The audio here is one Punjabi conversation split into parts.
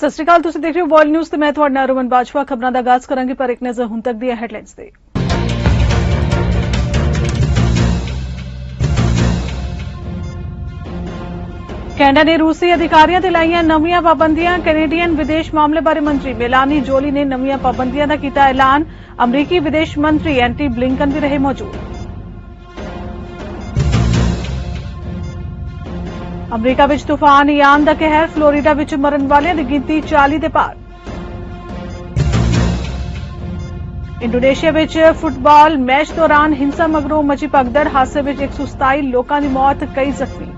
ਸਤਿ ਸ਼੍ਰੀ ਅਕਾਲ, ਤੁਸੀਂ ਦੇਖ ਰਹੇ ਹੋ ਵਰਲਡ ਨਿਊਜ਼ ਤੇ ਮੈਂ ਤੁਹਾਡਾ ਨਾਮ ਰਮਨ ਬਾਜਵਾ। ਖਬਰਾਂ ਦਾ ਆਗਾਜ਼ ਕਰਾਂਗੇ ਪਰ ਇੱਕ ਨਜ਼ਰ ਹੁਣ ਤੱਕ ਦੀਆਂ ਹੈਡਲਾਈਨਸ ਤੇ। ਕੈਨੇਡਾ ਨੇ ਰੂਸੀ ਅਧਿਕਾਰੀਆਂ ਤੇ ਲਾਈਆਂ ਨਵੀਆਂ ਪਾਬੰਦੀਆਂ। ਕੈਨੇਡੀਅਨ ਵਿਦੇਸ਼ ਮਾਮਲੇ ਬਾਰੇ ਮੰਤਰੀ ਮੇਲਾਨੀ ਜੋਲੀ ਨੇ ਨਵੀਆਂ ਪਾਬੰਦੀਆਂ ਦਾ ਕੀਤਾ ਐਲਾਨ। ਅਮਰੀਕੀ ਵਿਦੇਸ਼ ਮੰਤਰੀ ਐਂਟੀ ਬਲਿੰਕਨ ਵੀ ਰਹੇ ਮੌਜੂਦ। ਅਮਰੀਕਾ ਵਿੱਚ ਤੂਫਾਨ ਇਆਨ ਦਾ ਕਹਿਰ, ਫਲੋਰੀਡਾ ਵਿੱਚ ਮਰਨ ਵਾਲਿਆਂ ਦੀ ਗਿਣਤੀ 40 ਦੇ ਪਾਰ। ਇੰਡੋਨੇਸ਼ੀਆ ਵਿੱਚ ਫੁੱਟਬਾਲ ਮੈਚ ਦੌਰਾਨ ਹਿੰਸਾ ਮਗਰੋਂ ਮਚੀ ਭਗਦੜ, ਹਾਦਸੇ ਵਿੱਚ 127 ਲੋਕਾਂ ਦੀ ਮੌਤ, ਕਈ ਜ਼ਖਮੀ।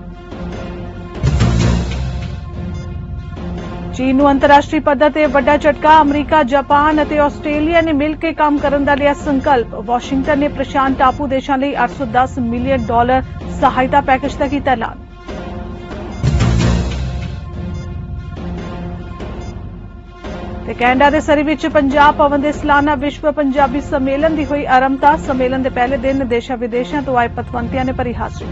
ਚੀਨ ਨੂੰ ਅੰਤਰਰਾਸ਼ਟਰੀ ਪੱਧਰ ਤੇ ਵੱਡਾ ਝਟਕਾ, ਅਮਰੀਕਾ, ਜਾਪਾਨ ਅਤੇ ਆਸਟ੍ਰੇਲੀਆ ਨੇ ਮਿਲ ਕੇ ਕੰਮ ਕਰਨ ਦਾ ਲਿਆ ਸੰਕਲਪ। ਵਾਸ਼ਿੰਗਟਨ ਨੇ ਪ੍ਰਸ਼ਾਂਤ ਟਾਪੂ ਦੇਸ਼ਾਂ ਲਈ $810 ਮਿਲੀਅਨ ਸਹਾਇਤਾ ਪੈਕੇਜ ਦਾ ਕੀਤਾ ਐਲਾਨ। ਤੇ ਕੈਨੇਡਾ ਦੇ ਸਰੀ ਵਿੱਚ ਪੰਜਾਬ ਭਵਨ ਦੇ ਸਾਲਾਨਾ ਵਿਸ਼ਵ ਪੰਜਾਬੀ ਸੰਮੇਲਨ ਦੀ ਹੋਈ ਆਰੰਭਤਾ। ਸੰਮੇਲਨ ਦੇ ਪਹਿਲੇ ਦਿਨ ਦੇਸ਼ਾਂ ਵਿਦੇਸ਼ਾਂ ਤੋਂ ਆਏ ਪਤਵੰਤਿਆਂ ਨੇ ਭਰੀ ਹਾਜ਼ਰੀ।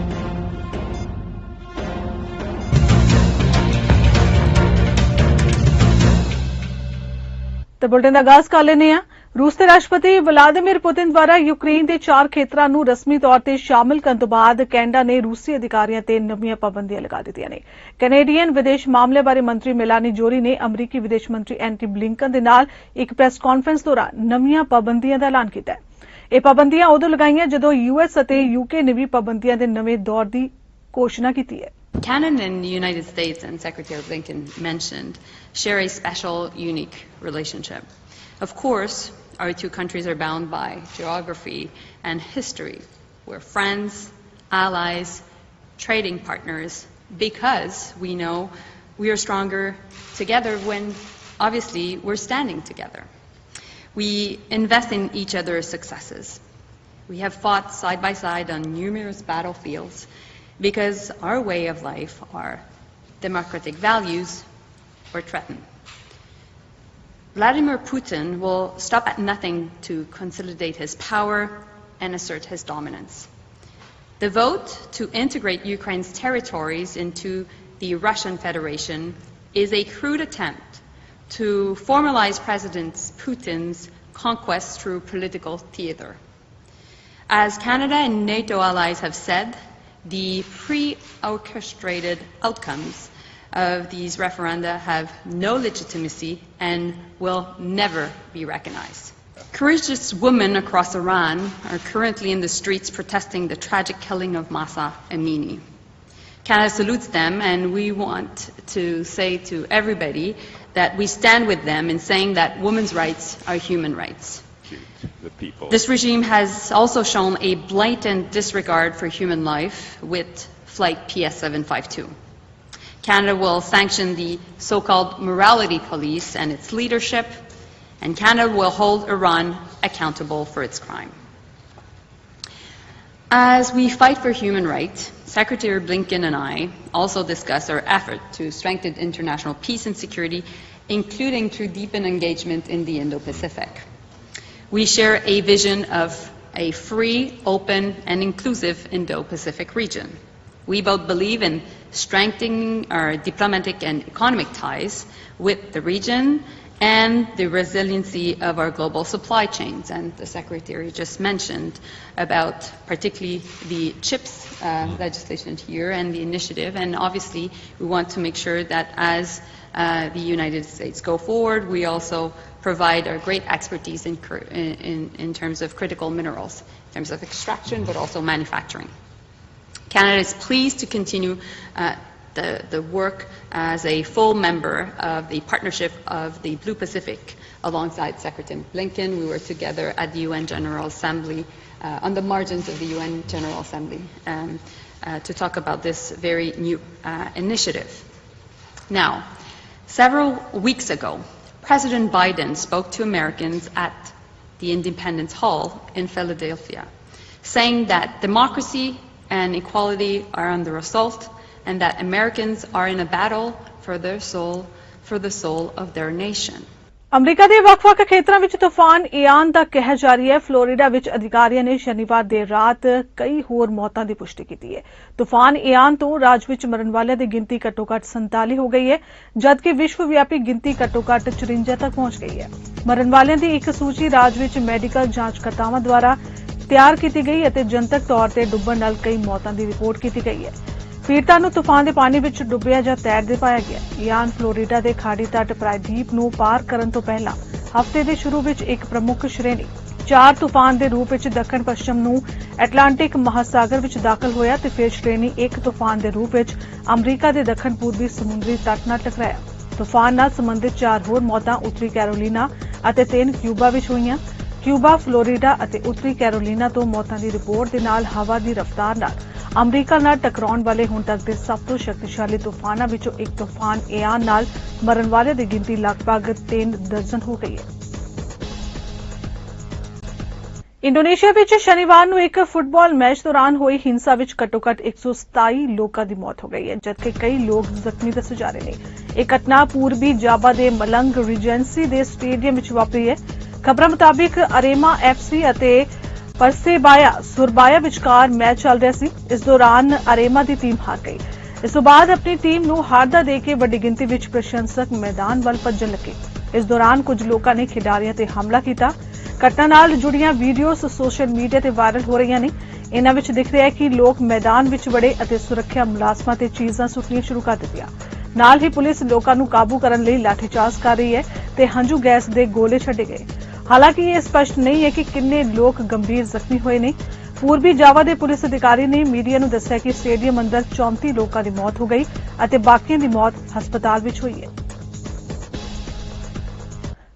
ਤੇ ਬੁਲਟਨ ਦਾ ਆਗਾਜ਼ ਕਰ ਲੈਂਦੇ ਹਾਂ। ਰੂਸ ਦੇ ਰਾਸ਼ਟਰਪਤੀ ਵਲਾਦੀਮੀਰ ਪੁਤਿਨ ਦੁਆਰਾ ਯੂਕਰੇਨ ਦੇ 4 ਖੇਤਰਾਂ ਨੂੰ ਰਸਮੀ ਤੌਰ ਤੇ ਸ਼ਾਮਲ ਕਰਨ ਤੋਂ ਬਾਅਦ ਕੈਨੇਡਾ ਨੇ ਰੂਸੀ ਅਧਿਕਾਰੀਆਂ ਤੇ ਨਵੀਆਂ ਪਾਬੰਦੀਆਂ ਲਗਾ ਦਿੱਤੀਆਂ ਨੇ। ਕੈਨੇਡੀਅਨ ਵਿਦੇਸ਼ ਮਾਮਲੇ ਬਾਰੇ ਮੰਤਰੀ ਮੇਲਾਨੀ ਜੋਲੀ ਨੇ ਅਮਰੀਕੀ ਵਿਦੇਸ਼ ਮੰਤਰੀ ਐਂਟੀ ਬਲਿੰਕਨ ਦੇ ਨਾਲ ਇੱਕ ਪ੍ਰੈਸ ਕਾਨਫਰੰਸ ਦੌਰਾਨ ਨਵੀਆਂ ਪਾਬੰਦੀਆਂ ਦਾ ਐਲਾਨ ਕੀਤਾ। ਇਹ ਪਾਬੰਦੀਆਂ ਉਦੋਂ ਲਗਾਈਆਂ ਜਦੋਂ ਯੂਐਸ ਅਤੇ ਯੂਕੇ ਨੇ ਵੀ ਪਾਬੰਦੀਆਂ ਦੇ ਨਵੇਂ ਦੌਰ ਦੀ ਘੋਸ਼ਣਾ ਕੀਤੀ ਹੈ। Canada and the United States, and Secretary Blinken mentioned, share a special, unique relationship. Of course, our two countries are bound by geography and history. We're friends, allies, trading partners, because we know we are stronger together when, obviously, we're standing together. We invest in each other's successes. We have fought side by side on numerous battlefields because our way of life, our democratic values, were threatened. Vladimir Putin will stop at nothing to consolidate his power and assert his dominance. The vote to integrate Ukraine's territories into the Russian Federation is a crude attempt to formalize President Putin's conquest through political theater. As Canada and NATO allies have said, the pre-orchestrated outcomes of these referenda have no legitimacy and will never be recognized. Courageous women across Iran are currently in the streets protesting the tragic killing of Mahsa Amini. Canada salutes them, and we want to say to everybody that we stand with them in saying that women's rights are human rights. The people. This regime has also shown a blatant disregard for human life with Flight PS752. Canada will sanction the so-called morality police and its leadership, and Canada will hold Iran accountable for its crime. As we fight for human rights, Secretary Blinken and I also discussed our effort to strengthen international peace and security, including through deepened engagement in the Indo-Pacific. We share a vision of a free, open, and inclusive Indo-Pacific region. We both believe in strengthening our diplomatic and economic ties with the region and the resiliency of our global supply chains. And the Secretary just mentioned about particularly the CHIPS legislation here and the initiative. And obviously, we want to make sure that as the United States go forward, we also provide our great expertise in terms of critical minerals, in terms of extraction, but also manufacturing. Canada is pleased to continue the work as a full member of the partnership of the Blue Pacific alongside Secretary Blinken. We were together at the UN General Assembly, on the margins of the UN General Assembly, to talk about this very new initiative. Now, several weeks ago, President Biden spoke to Americans at the Independence Hall in Philadelphia, saying that democracy and equality are under assault, and that Americans are in a battle for the soul of their nation. America ਦੇ ਵੱਖ-ਵੱਖ ਖੇਤਰਾਂ ਵਿੱਚ ਤੂਫਾਨ ਇਆਨ ਦਾ ਕਹਿਰ ਜਾਰੀ ਹੈ। ਫਲੋਰੀਡਾ ਵਿੱਚ ਅਧਿਕਾਰੀਆਂ ਨੇ ਸ਼ਨੀਵਾਰ ਦੇਰ ਰਾਤ ਕਈ ਹੋਰ ਮੌਤਾਂ ਦੀ ਪੁਸ਼ਟੀ ਕੀਤੀ ਹੈ। ਤੂਫਾਨ ਇਆਨ ਤੋਂ ਰਾਜ ਵਿੱਚ ਮਰਨ ਵਾਲਿਆਂ ਦੀ ਗਿਣਤੀ ਘੱਟੋ-ਘੱਟ 47 ਹੋ ਗਈ ਹੈ, ਜਦਕਿ ਵਿਸ਼ਵ ਵਿਆਪੀ ਗਿਣਤੀ ਘੱਟੋ-ਘੱਟ 54 ਤੱਕ ਪਹੁੰਚ ਗਈ ਹੈ। ਮਰਨ ਵਾਲਿਆਂ ਦੀ ਇੱਕ ਸੂਚੀ ਰਾਜ ਵਿੱਚ ਮੈਡੀਕਲ ਜਾਂਚਕਰਤਾਵਾਂ ਦੁਆਰਾ ਤਿਆਰ ਕੀਤੀ ਗਈ ਅਤੇ ਜਨਤਕ ਤੌਰ ਤੇ ਡੁੱਬਣ ਨਾਲ ਕਈ ਮੌਤਾਂ ਦੀ ਰਿਪੋਰਟ ਕੀਤੀ ਗਈ ਹੈ। ਪੀੜਤਾਂ ਨੂੰ ਤੂਫਾਨ ਦੇ ਪਾਣੀ ਵਿੱਚ ਡੁੱਬਿਆ ਜਾਂ ਤੈਰਦੇ ਪਾਇਆ ਗਿਆ। ਇਆਨ ਫਲੋਰੀਡਾ ਦੇ ਖਾੜੀ ਤੱਟ ਪ੍ਰਾਇਦੀਪ ਨੂੰ ਪਾਰ ਕਰਨ ਤੋਂ ਪਹਿਲਾਂ ਹਫ਼ਤੇ ਦੇ ਸ਼ੁਰੂ ਵਿੱਚ ਇੱਕ ਪ੍ਰਮੁੱਖ ਸ਼੍ਰੇਣੀ 4 ਤੂਫਾਨ ਦੇ ਰੂਪ ਵਿੱਚ ਦੱਖਣ ਪੱਛਮ ਨੂੰ ਐਟਲਾਂਟਿਕ ਮਹਾਸਾਗਰ ਵਿੱਚ ਦਾਖਲ ਹੋਇਆ ਤੇ ਫਿਰ ਸ਼੍ਰੇਣੀ 1 ਤੂਫਾਨ ਦੇ ਰੂਪ ਵਿੱਚ ਅਮਰੀਕਾ ਦੇ ਦੱਖਣ ਪੂਰਬੀ ਸਮੁੰਦਰੀ ਤੱਟ ਨਾਲ ਟਕਰਾਇਆ। ਤੂਫਾਨ ਨਾਲ ਸੰਬੰਧਿਤ 4 ਹੋਰ ਮੌਤਾਂ ਉੱਤਰੀ ਕੈਰੋਲੀਨਾ ਅਤੇ 3 ਕਿਊਬਾ ਵਿੱਚ ਹੋਈਆਂ। ਕਿਊਬਾ, ਫਲੋਰੀਡਾ ਅਤੇ ਉੱਤਰੀ ਕੈਰੋਲੀਨਾ ਤੋਂ ਮੌਤਾਂ ਦੀ ਰਿਪੋਰਟ ਦੇ ਨਾਲ ਹਵਾ ਦੀ ਰਫ਼ਤਾਰ ਨਾਲ ਅਮਰੀਕਾ ਨਾਲ ਟਕਰਾਉਣ ਵਾਲੇ ਹੁਣ ਤੱਕ ਦੇ ਸਭ ਤੋਂ ਸ਼ਕਤੀਸ਼ਾਲੀ ਤੂਫਾਨਾਂ ਵਿੱਚੋਂ ਇੱਕ ਤੂਫਾਨ ਇਆਨ ਨਾਲ ਮਰਨ ਵਾਲਿਆਂ ਦੀ ਗਿਣਤੀ ਲਗਭਗ 3 ਦਰਜਨ ਹੋ ਗਈ ਹੈ। ਇੰਡੋਨੇਸ਼ੀਆ ਵਿੱਚ ਸ਼ਨੀਵਾਰ ਨੂੰ ਇੱਕ ਫੁੱਟਬਾਲ ਮੈਚ ਦੌਰਾਨ ਹੋਈ ਹਿੰਸਾ ਵਿੱਚ ਘੱਟੋ-ਘੱਟ 127 ਲੋਕਾਂ ਦੀ ਮੌਤ ਹੋ ਗਈ ਹੈ, ਜਦਕਿ ਕਈ ਲੋਕ ਜ਼ਖਮੀ ਦੱਸੇ ਜਾ ਰਹੇ ਨੇ। ਇਹ ਘਟਨਾ ਪੂਰਬੀ ਜਾਵਾ ਦੇ ਮਲੰਗ ਰੀਜੈਂਸੀ ਦੇ ਸਟੇਡੀਅਮ ਵਿੱਚ ਵਾਪਰੀ ਹੈ। ਖਬਰਾਂ ਮੁਤਾਬਿਕ ਅਰੇਮਾ FC ਅਤੇ ਪਰਸੇਬਾਇਆ ਸੁਰਬਾਇਆ ਵਿਚਕਾਰ ਮੈਚ ਚੱਲ ਰਿਹਾ ਸੀ। ਇਸ ਦੌਰਾਨ ਅਰੇਮਾ ਦੀ ਟੀਮ ਹਾਰ ਗਈ। ਇਸ ਤੋਂ ਬਾਅਦ ਆਪਣੀ ਟੀਮ ਨੂੰ ਹਾਰਦਾ ਦੇਖ ਕੇ ਵੱਡੀ ਗਿਣਤੀ ਵਿੱਚ ਪ੍ਰਸ਼ੰਸਕ ਮੈਦਾਨ ਵੱਲ ਭੱਜਣ ਲੱਗੇ। ਇਸ ਦੌਰਾਨ ਕੁਝ ਲੋਕਾਂ ਨੇ ਖਿਡਾਰੀਆਂ ਤੇ ਹਮਲਾ ਕੀਤਾ। ਘਟਨਾ ਨਾਲ ਜੁੜੀਆਂ ਵੀਡੀਓਜ਼ ਸੋਸ਼ਲ ਮੀਡੀਆ ਤੇ ਵਾਇਰਲ ਹੋ ਰਹੀਆਂ ਨੇ। ਇਨ੍ਹਾਂ ਵਿੱਚ ਦਿਖ ਰਿਹਾ ਹੈ ਕਿ ਲੋਕ ਮੈਦਾਨ ਵਿੱਚ ਵੜੇ ਅਤੇ ਸੁਰੱਖਿਆ ਮੁਲਾਜ਼ਮਾਂ ਤੇ ਚੀਜ਼ਾਂ ਸੁੱਟਣੀਆਂ ਸ਼ੁਰੂ ਕਰ ਦਿੱਤੀਆਂ। ਨਾਲ ਹੀ ਪੁਲਿਸ ਲੋਕਾਂ ਨੂੰ ਕਾਬੂ ਕਰਨ ਲਈ ਲਾਠੀਚਾਰਜ ਕਰ ਰਹੀ ਹੈ ਤੇ ਹੰਝੂ ਗੈਸ ਦੇ ਗੋਲੇ ਛੱਡੇ ਗਏ। ਹਾਲਾਂਕਿ ਇਹ ਸਪਸ਼ਟ ਨਹੀਂ ਹੈ ਕਿ ਕਿੰਨੇ ਲੋਕ ਗੰਭੀਰ ਜ਼ਖਮੀ ਹੋਏ ਨੇ। ਪੂਰਬੀ ਜਾਵਾ ਦੇ ਪੁਲਿਸ ਅਧਿਕਾਰੀ ਨੇ ਮੀਡੀਆ ਨੂੰ ਦੱਸਿਆ ਕਿ ਸਟੇਡੀਅਮ ਅੰਦਰ 34 ਲੋਕਾਂ ਦੀ ਮੌਤ ਹੋ ਗਈ ਅਤੇ ਬਾਕੀਆਂ ਦੀ ਮੌਤ ਹਸਪਤਾਲ ਵਿੱਚ ਹੋਈ ਹੈ।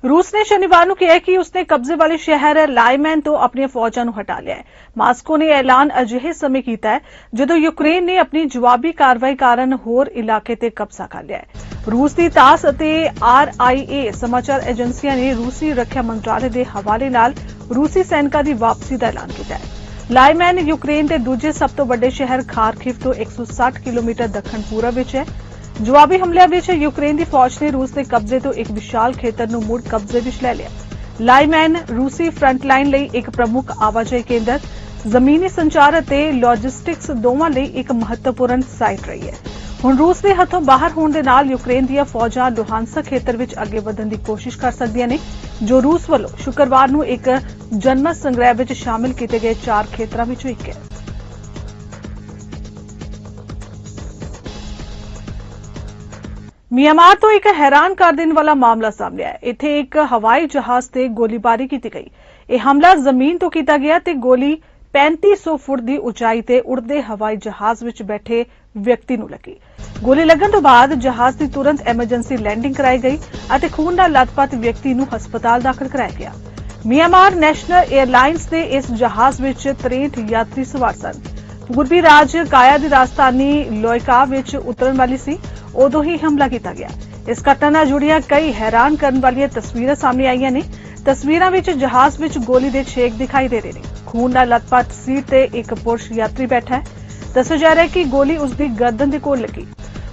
ਰੂਸ ਨੇ ਸ਼ਨੀਵਾਰ ਨੂੰ ਕਿਹਾ ਕਿ ਉਸਨੇ ਕਬਜ਼ੇ ਵਾਲੇ ਸ਼ਹਿਰ ਲਾਈਮੈਨ ਤੋਂ ਆਪਣੀਆਂ ਫੌਜਾਂ ਨੂੰ ਹਟਾ ਲਿਆ ਹੈ। ਮਾਸਕੋ ਨੇ ਐਲਾਨ ਅਜਿਹੇ ਸਮੇਂ ਕੀਤਾ ਹੈ ਜਦੋਂ ਯੂਕਰੇਨ ਨੇ ਆਪਣੀ ਜਵਾਬੀ ਕਾਰਵਾਈ ਕਾਰਨ ਹੋਰ ਇਲਾਕੇ ਤੇ ਕਬਜ਼ਾ ਕਰ ਲਿਆ ਹੈ। ਰੂਸ ਦੀ ਤਾਸ ਅਤੇ RIA ਸਮਾਚਾਰ ਏਜੰਸੀਆਂ ਨੇ ਰੂਸੀ ਰੱਖਿਆ ਮੰਤਰਾਲੇ ਦੇ ਹਵਾਲੇ ਨਾਲ ਰੂਸੀ ਸੈਨਿਕਾਂ ਦੀ ਵਾਪਸੀ ਦਾ ਐਲਾਨ ਕੀਤਾ ਹੈ। ਲਾਈਮੈਨ ਯੂਕਰੇਨ ਦੇ ਦੂਜੇ ਸਭ ਤੋਂ ਵੱਡੇ ਸ਼ਹਿਰ ਖਾਰਕਿਵ ਤੋਂ 160 ਕਿਲੋਮੀਟਰ ਦੱਖਣ ਪੂਰਬ ਵਿੱਚ ਹੈ। ਜਵਾਬੀ ਹਮਲਿਆਂ ਵਿੱਚ ਯੂਕਰੇਨ ਦੀ ਫੌਜ ਨੇ ਰੂਸ ਦੇ ਕਬਜ਼ੇ ਤੋਂ ਇੱਕ ਵਿਸ਼ਾਲ ਖੇਤਰ ਨੂੰ ਮੁੜ ਕਬਜ਼ੇ ਵਿੱਚ ਲੈ ਲਿਆ। ਲਾਈਮੈਨ ਰੂਸੀ ਫਰੰਟ ਲਾਈਨ ਲਈ ਇੱਕ ਪ੍ਰਮੁੱਖ ਆਵਾਜਾਈ ਕੇਂਦਰ, ਜ਼ਮੀਨੀ ਸੰਚਾਰ ਅਤੇ ਲੌਜਿਸਟਿਕਸ ਦੋਵਾਂ ਲਈ ਇੱਕ ਮਹੱਤਵਪੂਰਨ ਸਾਈਟ ਰਹੀ ਹੈ। ਹੁਣ ਰੂਸ ਦੇ ਹੱਥੋਂ ਬਾਹਰ ਹੋਣ ਦੇ ਨਾਲ ਯੂਕਰੇਨ ਦੀਆਂ ਫੌਜਾਂ ਲੁਹਾਨਸਕ ਖੇਤਰ ਵਿੱਚ ਅੱਗੇ ਵਧਣ ਦੀ ਕੋਸ਼ਿਸ਼ ਕਰ ਸਕਦੀਆਂ ਨੇ, ਜੋ ਰੂਸ ਵੱਲੋਂ ਸ਼ੁੱਕਰਵਾਰ ਨੂੰ ਇੱਕ ਜਨਮਤ ਸੰਗ੍ਰਹਿ ਵਿੱਚ ਸ਼ਾਮਿਲ ਕੀਤੇ ਗਏ 4 ਖੇਤਰਾਂ ਵਿੱਚੋਂ ਇੱਕ ਹੈ। ਮਿਆਂਮਾਰ ਤੋਂ ਇੱਕ ਹੈਰਾਨ ਕਰ ਦੇਣ ਵਾਲਾ ਮਾਮਲਾ ਸਾਹਮਣੇ ਆਇਆ। ਇੱਥੇ ਇੱਕ ਹਵਾਈ ਜਹਾਜ਼ ਤੇ ਗੋਲੀਬਾਰੀ ਕੀਤੀ ਗਈ। ਇਹ ਹਮਲਾ ਜ਼ਮੀਨ ਤੋਂ ਕੀਤਾ ਗਿਆ ਤੇ ਗੋਲੀ 3500 ਫੁੱਟ ਦੀ ਉਚਾਈ ਤੇ ਉੜਦੇ ਹਵਾਈ ਜਹਾਜ਼ ਵਿੱਚ ਬੈਠੇ ਵਿਅਕਤੀ ਨੂੰ ਲੱਗੀ। ਗੋਲੀ ਲੱਗਣ ਤੋਂ ਬਾਅਦ ਜਹਾਜ਼ ਦੀ ਤੁਰੰਤ ਐਮਰਜੈਂਸੀ ਲੈਂਡਿੰਗ ਕਰਾਈ ਗਈ ਅਤੇ ਖੂਨ ਨਾਲ ਲੱਥਪੱਥ ਵਿਅਕਤੀ ਨੂੰ ਹਸਪਤਾਲ ਦਾਖਲ ਕਰਾਇਆ ਗਿਆ। ਮਿਆਂਮਾਰ ਨੈਸ਼ਨਲ 에ਅਰਲਾਈਨਸ ਦੇ ਇਸ ਜਹਾਜ਼ ਵਿੱਚ 63 ਯਾਤਰੀ ਸਵਾਰ ਸਨ। ਪੂਰਬੀ ਰਾਜ ਕਾਇਆ ਦੀ ਰਾਜਧਾਨੀ ਲੋਇਕਾ ਵਿੱਚ ਉਤਰਨ ਵਾਲੀ ਸੀ, ਉਦੋਂ ਹੀ ਹਮਲਾ ਕੀਤਾ ਗਿਆ। ਇਸ ਘਟਨਾ ਨਾਲ ਜੁੜੀਆਂ ਕਈ ਹੈਰਾਨ ਕਰਨ ਵਾਲੀਆਂ ਤਸਵੀਰਾਂ ਸਾਹਮਣੇ ਆਈਆਂ ਨੇ। ਤਸਵੀਰਾਂ ਵਿੱਚ ਜਹਾਜ਼ ਵਿੱਚ ਗੋਲੀ ਦੇ ਛੇਕ ਦਿਖਾਈ ਦੇ ਰਹੇ ਨੇ। ਖੂਨ ਨਾਲ ਲੱਥਪੱਥ ਸੀਟ ਤੇ ਇੱਕ ਪੁਰਸ਼ ਯਾਤਰੀ ਬੈਠਾ ਹੈ। ਦੱਸਿਆ ਜਾ ਰਿਹਾ ਹੈ ਕਿ ਗੋਲੀ ਉਸ ਦੀ ਗਰਦਨ ਦੇ ਕੋਲ ਲੱਗੀ।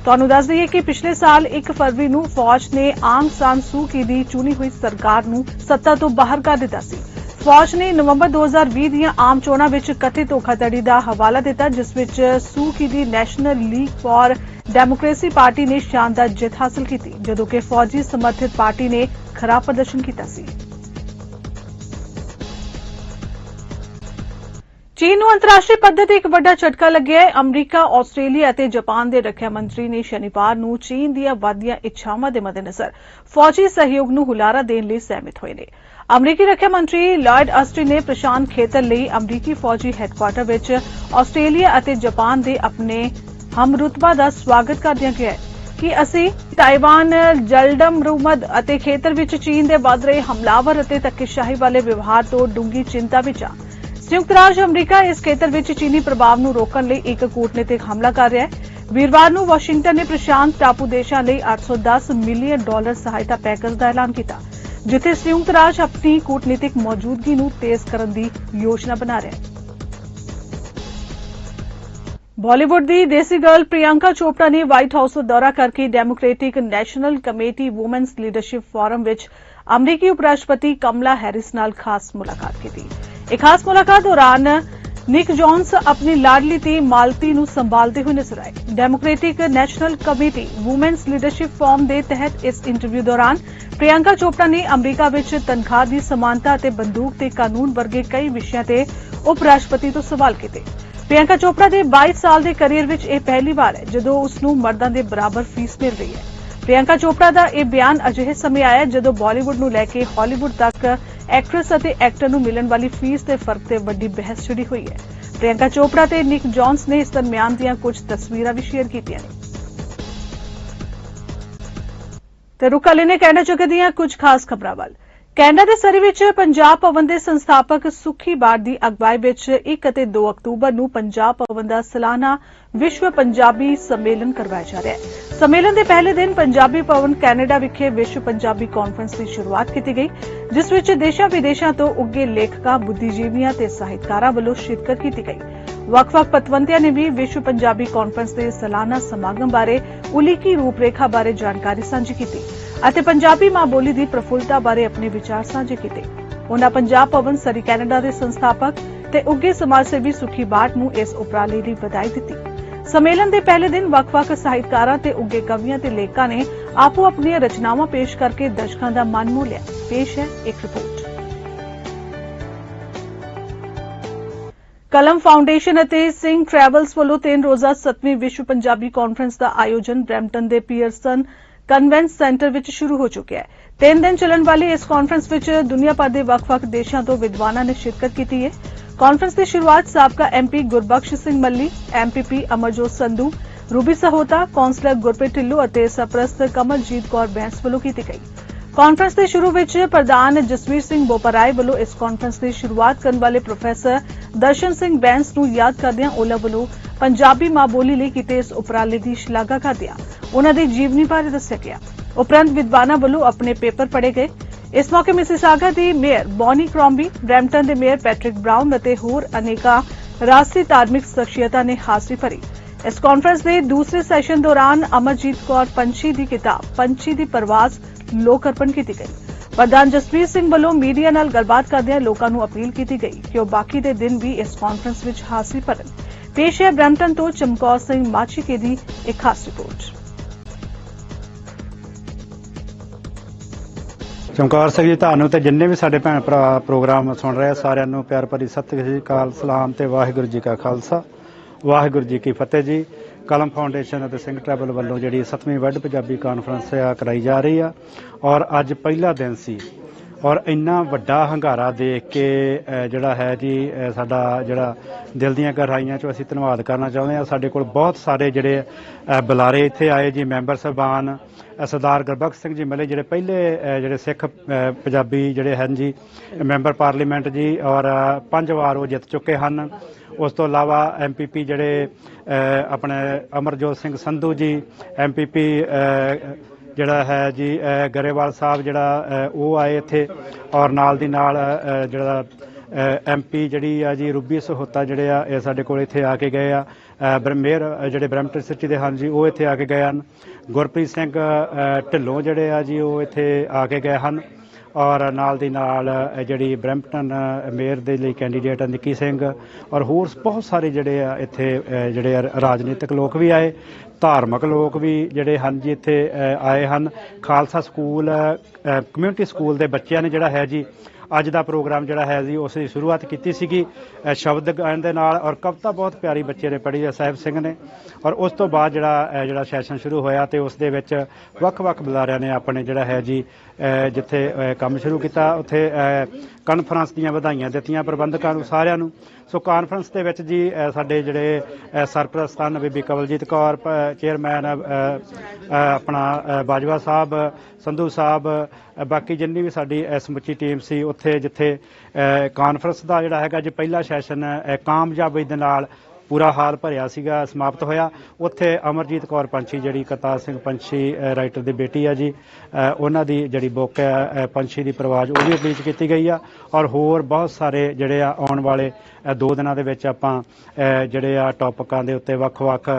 ਤੁਹਾਨੂੰ ਦੱਸ ਦਈਏ ਕਿ ਪਿਛਲੇ ਸਾਲ 1 ਫਰਵਰੀ ਨੂੰ ਫੌਜ ਨੇ ਆਂਗ ਸਾਨ ਸੂ ਕੀ ਦੀ ਚੁਣੀ ਹੋਈ ਸਰਕਾਰ ਨੂੰ ਸੱਤਾ ਤੋਂ ਬਾਹਰ ਕਰ ਦਿੱਤਾ ਸੀ। ਫੌਜ ਨੇ ਨਵੰਬਰ 2020 ਦੀਆਂ ਆਮ ਚੋਣਾਂ ਵਿੱਚ ਕਥਿਤ ਧੋਖਾਧੜੀ ਦਾ ਹਵਾਲਾ ਦਿੱਤਾ, ਜਿਸ ਵਿੱਚ ਸੂ ਕੀ ਦੀ national league for democracy party ਨੇ ਸ਼ਾਨਦਾਰ ਜਿੱਤ ਹਾਸਲ ਕੀਤੀ, ਜਦੋਂ ਕਿ ਫੌਜੀ ਸਮਰਥਿਤ ਪਾਰਟੀ ਨੇ ਖਰਾਬ ਪ੍ਰਦਰਸ਼ਨ ਕੀਤਾ ਸੀ। ਚੀਨ ਨੂੰ ਅੰਤਰਰਾਸ਼ਟਰੀ ਪੱਧਰ ਤੇ ਇੱਕ ਵੱਡਾ ਝਟਕਾ ਲੱਗਿਆ ਹੈ। ਅਮਰੀਕਾ, ਆਸਟ੍ਰੇਲੀਆ ਅਤੇ ਜਾਪਾਨ ਦੇ ਰੱਖਿਆ ਮੰਤਰੀ ਨੇ ਸ਼ਨੀਵਾਰ ਨੂੰ ਚੀਨ ਦੀਆਂ ਵਧਦੀਆਂ ਇੱਛਾਵਾਂ ਦੇ ਮੱਦੇਨਜ਼ਰ ਫੌਜੀ ਸਹਿਯੋਗ ਨੂੰ ਹੁਲਾਰਾ ਦੇਣ ਲਈ ਸਹਿਮਤ ਹੋਏ ਨੇ। ਅਮਰੀਕੀ ਰੱਖਿਆ ਮੰਤਰੀ ਲਾਇਡ ਆਸਟਿਨ ਨੇ ਪ੍ਰਸ਼ਾਂਤ ਖੇਤਰ ਲਈ ਅਮਰੀਕੀ ਫੌਜੀ ਹੈੱਡਕੁਆਰਟਰ ਵਿੱਚ ਆਸਟ੍ਰੇਲੀਆ ਅਤੇ ਜਾਪਾਨ ਦੇ ਆਪਣੇ ਹਮਰੁਤਬਾ ਦਾ ਸਵਾਗਤ ਕਰਦਿਆਂ ਕਿਹਾ ਕਿ ਅਸੀਂ ਤਾਈਵਾਨ, ਜਲਡਮਰੂਮਦ ਅਤੇ ਖੇਤਰ ਵਿੱਚ ਚੀਨ ਦੇ ਵੱਧ ਰਹੇ ਹਮਲਾਵਰ ਅਤੇ ਧੱਕੇਸ਼ਾਹੀ ਵਾਲੇ ਵਿਵਹਾਰ ਤੋਂ ਡੂੰਘੀ ਚਿੰਤਾ ਵਿੱਚ ਹਾਂ। ਸੰਯੁਕਤ ਰਾਜ ਅਮਰੀਕਾ ਇਸ ਖੇਤਰ ਵਿੱਚ ਚੀਨੀ ਪ੍ਰਭਾਵ ਨੂੰ ਰੋਕਣ ਲਈ ਇੱਕ ਕੂਟਨੀਤਿਕ ਹਮਲਾ ਕਰ ਰਿਹਾ ਹੈ। ਵੀਰਵਾਰ ਨੂੰ ਵਾਸ਼ਿੰਗਟਨ ਨੇ ਪ੍ਰਸ਼ਾਂਤ ਟਾਪੂ ਦੇਸ਼ਾਂ ਲਈ $810 ਮਿਲੀਅਨ ਸਹਾਇਤਾ ਪੈਕੇਜ ਦਾ ਐਲਾਨ ਕੀਤਾ, ਜਿੱਥੇ ਸੰਯੁਕਤ ਰਾਜ ਆਪਣੀ ਕੂਟਨੀਤਿਕ ਮੌਜੂਦਗੀ ਨੂੰ ਤੇਜ਼ ਕਰਨ ਦੀ ਯੋਜਨਾ ਬਣਾ ਰਿਹਾ ਹੈ। बॉलीवुड दी देसी गर्ल प्रियंका चोपड़ा ने व्हाइट हाउस का दौरा करके Democratic National Committee women's leadership forum which अमरीकी उपराष्ट्रपति कमला हैरिस नाल खास मुलाकात की। एक खास मुलाकात दौरान निक जॉन्स अपनी लाडली धी मालती नूं संभालते हुए नजर आए। Democratic National Committee women's leadership forum के तहत इस इंटरव्यू दौरान प्रियंका चोपड़ा ने अमरीका विच तनख्वाह की समानता ते बंदूक ते कानून वर्गे कई विषयां ते उपराष्ट्रपति तो सवाल किए। प्रियंका चोपड़ा के 22 साल के करियर विच यह पहली बार है जदों उसनूं मर्दां दे बराबर फीस मिल रही है। प्रियंका चोपड़ा का यह बयान अजिहे समय आया जदों बॉलीवुड नूं लैके हॉलीवुड तक एक्ट्रेस और एक्टर नूं मिलण वाली फीस के फर्क से वड्डी बहस छिड़ी हुई है। प्रियंका चोपड़ा ते निक जॉन्स ने इस दरमियान दीआं कुछ तस्वीरां भी शेयर कीतियां ने। ते रुक लेने कैनेडा चुके दीआं कुछ खास खबरां वल। कैनेडा के सरी विच पंजाब भवन के संस्थापक सुखी बाड़ की अगवाई विच 1 ਅਤੇ 2 अक्तूबर नूं पंजाब भवन का सालाना विश्व पंजाबी सम्मेलन करवाया जा रहा है। सम्मेलन के पहले दिन पंजाबी भवन कैनेडा विखे विश्व पंजाबी कॉन्फ्रेंस की शुरुआत की गई, जिस विच देशां विदेशां तो उगे लेखकां, बुद्धिजीवियां ते साहित्यकारां वल्लों शिरकत की गई। वख-वख पतवंतियां ने भी विश्व पंजाबी कॉन्फ्रेंस के सालाना समागम बारे उलीकी रूपरेखा बारे जानकारी सांझी की ਅਤੇ पंजाबी मां बोली की प्रफुल्लता बारे अपने विचार सांझे किए। उन्होंने पंजाब भवन सरी कैनेडा के संस्थापक ते उगे समाज सेवी सुखी बाट नूं इस उपराले लई बधाई दी। सम्मेलन के पहले दिन वख-वख साहित्यकारां ते उगे कवियां ते लेखकां ने आपो अपनी रचनावां पेश करके दर्शकों का मन मोह लिया। पेश है एक रिपोर्ट। कलम फाउंडेशन ਅਤੇ ਸਿੰਘ ट्रैवल्स ਵੱਲੋਂ 3 रोजा 7वीं विश्व पंजाबी कॉन्फ्रेंस का आयोजन ब्रैम्पटन के पीयरसन कन्वेंस सेंटर विच शुरू हो चुका है। 3 दिन चलने वाली इस कॉन्फ्रेंस विच दुनिया भर के वख-वख देशों तो विद्वानों ने शिरकत की है। कॉन्फ्रेंस की शुरुआत साबका MP Gurbaksh Singh Malli, MPP Amarjot Sandhu, Ruby Sahota, councillor Gurpreet Dhillon और सरप्रस्त कमलजीत कौर बैंस ਵੱਲੋਂ की गई। कॉन्फ्रेंस के शुरू विच प्रधान जसवीर सिंह बोपराय ਵੱਲੋਂ इस कॉन्फ्रेंस की शुरुआत करने वाले प्रोफैसर दर्शन सिंह बैंस नूं याद करदिआं उन्हां ਵੱਲੋਂ पंजाबी मां बोली लई कीते इस उपराले की शलाघा करदिआं उन्हां दी जीवनी बारे दस्सिआ गया। उपरंत विद्वानां ਵੱਲੋਂ अपने पेपर पढ़े गए। इस मौके मिसिसागा की मेयर बॉनी क्रॉम्बी, ब्रैम्पटन के मेयर पैट्रिक ब्राउन और होर अनेका राष्ट्रीय धार्मिक शख्सियतां ने हाजिरी भरी। इस कॉन्फ्रेंस के दूसरे सैशन दौरान अमरजीत कौर पंछी की किताब पंछी की परवाज लोक अर्पण की गई। प्रधान जसवीर सिंह ਵੱਲੋਂ मीडिया नाल गलबात करदिआं लोकां नूं अपील की गई कि वह बाकी दे दिन भी इस कॉन्फ्रेंस विच हाजिरी भरन। पेश है ब्रैम्पटन तो चमकौर सिंह माछीके की एक खास रिपोर्ट। चमकौर सिंह जी ਤੁਹਾਨੂੰ ਤੇ ਜਿੰਨੇ ਵੀ ਸਾਡੇ ਭੈਣ ਭਰਾ ਪ੍ਰੋਗਰਾਮ ਸੁਣ ਰਹੇ ਸਾਰਿਆਂ ਨੂੰ ਪਿਆਰ ਭਰੀ ਸਤਿ ਸ੍ਰੀ ਅਕਾਲ, ਸਲਾਮ ਤੇ ਵਾਹਿਗੁਰੂ ਜੀ ਕਾ ਖਾਲਸਾ, ਵਾਹਿਗੁਰੂ ਜੀ ਕੀ ਫਤਿਹ ਜੀ। ਕਲਮ ਫਾਊਂਡੇਸ਼ਨ ਅਤੇ ਸਿੰਘ ਟਰੈਵਲ ਵੱਲੋਂ ਜਿਹੜੀ 7ਵੀਂ ਵਰਲਡ ਪੰਜਾਬੀ ਕਾਨਫਰੰਸ ਆ ਕਰਾਈ ਜਾ ਰਹੀ ਆ ਔਰ ਅੱਜ ਪਹਿਲਾ ਦਿਨ ਸੀ ਔਰ ਇੰਨਾ ਵੱਡਾ ਹੰਗਾਰਾ ਦੇਖ ਕੇ ਜਿਹੜਾ ਹੈ ਜੀ ਸਾਡਾ ਜਿਹੜਾ ਦਿਲ ਦੀਆਂ ਗਹਿਰਾਈਆਂ 'ਚੋਂ ਅਸੀਂ ਧੰਨਵਾਦ ਕਰਨਾ ਚਾਹੁੰਦੇ ਹਾਂ। ਸਾਡੇ ਕੋਲ ਬਹੁਤ ਸਾਰੇ ਜਿਹੜੇ ਬੁਲਾਰੇ ਇੱਥੇ ਆਏ ਜੀ, ਮੈਂਬਰ ਸਾਹਿਬਾਨ, ਸਰਦਾਰ ਗੁਰਬਖਸ਼ ਸਿੰਘ ਜੀ ਮੱਲੇ ਜਿਹੜੇ ਪਹਿਲੇ ਜਿਹੜੇ ਸਿੱਖ ਪੰਜਾਬੀ ਜਿਹੜੇ ਹਨ ਜੀ ਮੈਂਬਰ ਪਾਰਲੀਮੈਂਟ ਜੀ ਔਰ 5 ਵਾਰ ਉਹ ਜਿੱਤ ਚੁੱਕੇ ਹਨ। ਉਸ ਤੋਂ ਇਲਾਵਾ MPP ਜਿਹੜੇ ਆਪਣੇ ਅਮਰਜੋਤ ਸਿੰਘ ਸੰਧੂ ਜੀ, MPP ਜਿਹੜਾ ਹੈ ਜੀ ਗਰੇਵਾਲ ਸਾਹਿਬ ਜਿਹੜਾ ਉਹ ਆਏ ਇੱਥੇ ਔਰ ਨਾਲ ਦੀ ਨਾਲ ਜਿਹੜਾ MP ਜਿਹੜੀ ਆ ਜੀ ਰੂਬੀ ਸਹੋਤਾ ਜਿਹੜੇ ਆ ਇਹ ਸਾਡੇ ਕੋਲ ਇੱਥੇ ਆ ਕੇ ਗਏ ਆ। ਮੇਅਰ ਜਿਹੜੇ ਬਰੈਂਪਟਨ ਸਿਟੀ ਦੇ ਹਨ ਜੀ ਉਹ ਇੱਥੇ ਆ ਕੇ ਗਏ ਹਨ। ਗੁਰਪ੍ਰੀਤ ਸਿੰਘ ਢਿੱਲੋਂ ਜਿਹੜੇ ਆ ਜੀ ਉਹ ਇੱਥੇ ਆ ਕੇ ਗਏ ਹਨ ਔਰ ਨਾਲ ਦੀ ਨਾਲ ਜਿਹੜੀ ਬਰੈਂਪਟਨ ਮੇਅਰ ਦੇ ਲਈ ਕੈਂਡੀਡੇਟ ਨਿੱਕੀ ਸਿੰਘ ਔਰ ਹੋਰ ਬਹੁਤ ਸਾਰੇ ਜਿਹੜੇ ਆ ਇੱਥੇ ਜਿਹੜੇ ਰਾਜਨੀਤਿਕ ਲੋਕ ਵੀ ਆਏ, ਧਾਰਮਿਕ ਲੋਕ ਵੀ ਜਿਹੜੇ ਹਨ ਜੀ ਇੱਥੇ ਆਏ ਹਨ। ਖਾਲਸਾ ਸਕੂਲ ਕਮਿਊਨਿਟੀ ਸਕੂਲ ਦੇ ਬੱਚਿਆਂ ਨੇ ਜਿਹੜਾ ਹੈ ਜੀ ਅੱਜ ਦਾ ਪ੍ਰੋਗਰਾਮ ਜਿਹੜਾ ਹੈ ਜੀ ਉਸ ਦੀ ਸ਼ੁਰੂਆਤ ਕੀਤੀ ਸੀਗੀ ਸ਼ਬਦ ਗਾਇਨ ਦੇ ਨਾਲ ਔਰ ਕਵਿਤਾ ਬਹੁਤ ਪਿਆਰੀ ਬੱਚੇ ਨੇ ਪੜ੍ਹੀ ਹੈ ਸਾਹਿਬ ਸਿੰਘ ਨੇ ਔਰ ਉਸ ਤੋਂ ਬਾਅਦ ਜਿਹੜਾ ਸੈਸ਼ਨ ਸ਼ੁਰੂ ਹੋਇਆ ਤੇ ਉਸ ਦੇ ਵਿੱਚ ਵੱਖ-ਵੱਖ ਬੁਲਾਰਿਆਂ ਨੇ ਆਪਣੇ ਜਿਹੜਾ ਹੈ ਜੀ ਜਿੱਥੇ ਕੰਮ ਸ਼ੁਰੂ ਕੀਤਾ ਉੱਥੇ ਕਾਨਫਰੰਸ ਦੀਆਂ ਵਧਾਈਆਂ ਦਿੱਤੀਆਂ ਪ੍ਰਬੰਧਕਾਂ ਨੂੰ ਸਾਰਿਆਂ ਨੂੰ। ਸੋ ਕਾਨਫਰੰਸ ਦੇ ਵਿੱਚ ਜੀ ਸਾਡੇ ਜਿਹੜੇ ਸਰਪ੍ਰਸਤ ਹਨ ਬੀਬੀ ਕਵਲਜੀਤ ਕੌਰ, ਚੇਅਰਮੈਨ ਆਪਣਾ ਬਾਜਵਾ ਸਾਹਿਬ, ਸੰਧੂ ਸਾਹਿਬ, ਬਾਕੀ ਜਿੰਨੀ ਵੀ ਸਾਡੀ ਸਮੁੱਚੀ ਟੀਮ ਸੀ ਉੱਥੇ ਜਿੱਥੇ ਕਾਨਫਰੰਸ ਦਾ ਜਿਹੜਾ ਹੈਗਾ ਜੀ ਪਹਿਲਾ ਸੈਸ਼ਨ ਕਾਮਯਾਬੀ ਦੇ ਨਾਲ ਪੂਰਾ ਹਾਲ ਭਰਿਆ ਸੀਗਾ ਸਮਾਪਤ ਹੋਇਆ। ਉੱਥੇ ਅਮਰਜੀਤ ਕੌਰ ਪੰਛੀ ਜਿਹੜੀ ਕਰਤਾਰ ਸਿੰਘ ਪੰਛੀ ਰਾਈਟਰ ਦੀ ਬੇਟੀ ਆ ਜੀ ਉਹਨਾਂ ਦੀ ਜਿਹੜੀ ਬੁੱਕ ਹੈ ਪੰਛੀ ਦੀ ਪਰਵਾਜ਼ ਉਹ ਵੀ ਰਿਲੀਜ਼ ਕੀਤੀ ਗਈ ਆ ਔਰ ਹੋਰ ਬਹੁਤ ਸਾਰੇ ਜਿਹੜੇ ਆ ਆਉਣ ਵਾਲੇ 2 ਦਿਨਾਂ ਦੇ ਵਿੱਚ ਆਪਾਂ ਜਿਹੜੇ ਆ ਟੌਪਿਕਾਂ ਦੇ ਉੱਤੇ ਵੱਖ-ਵੱਖ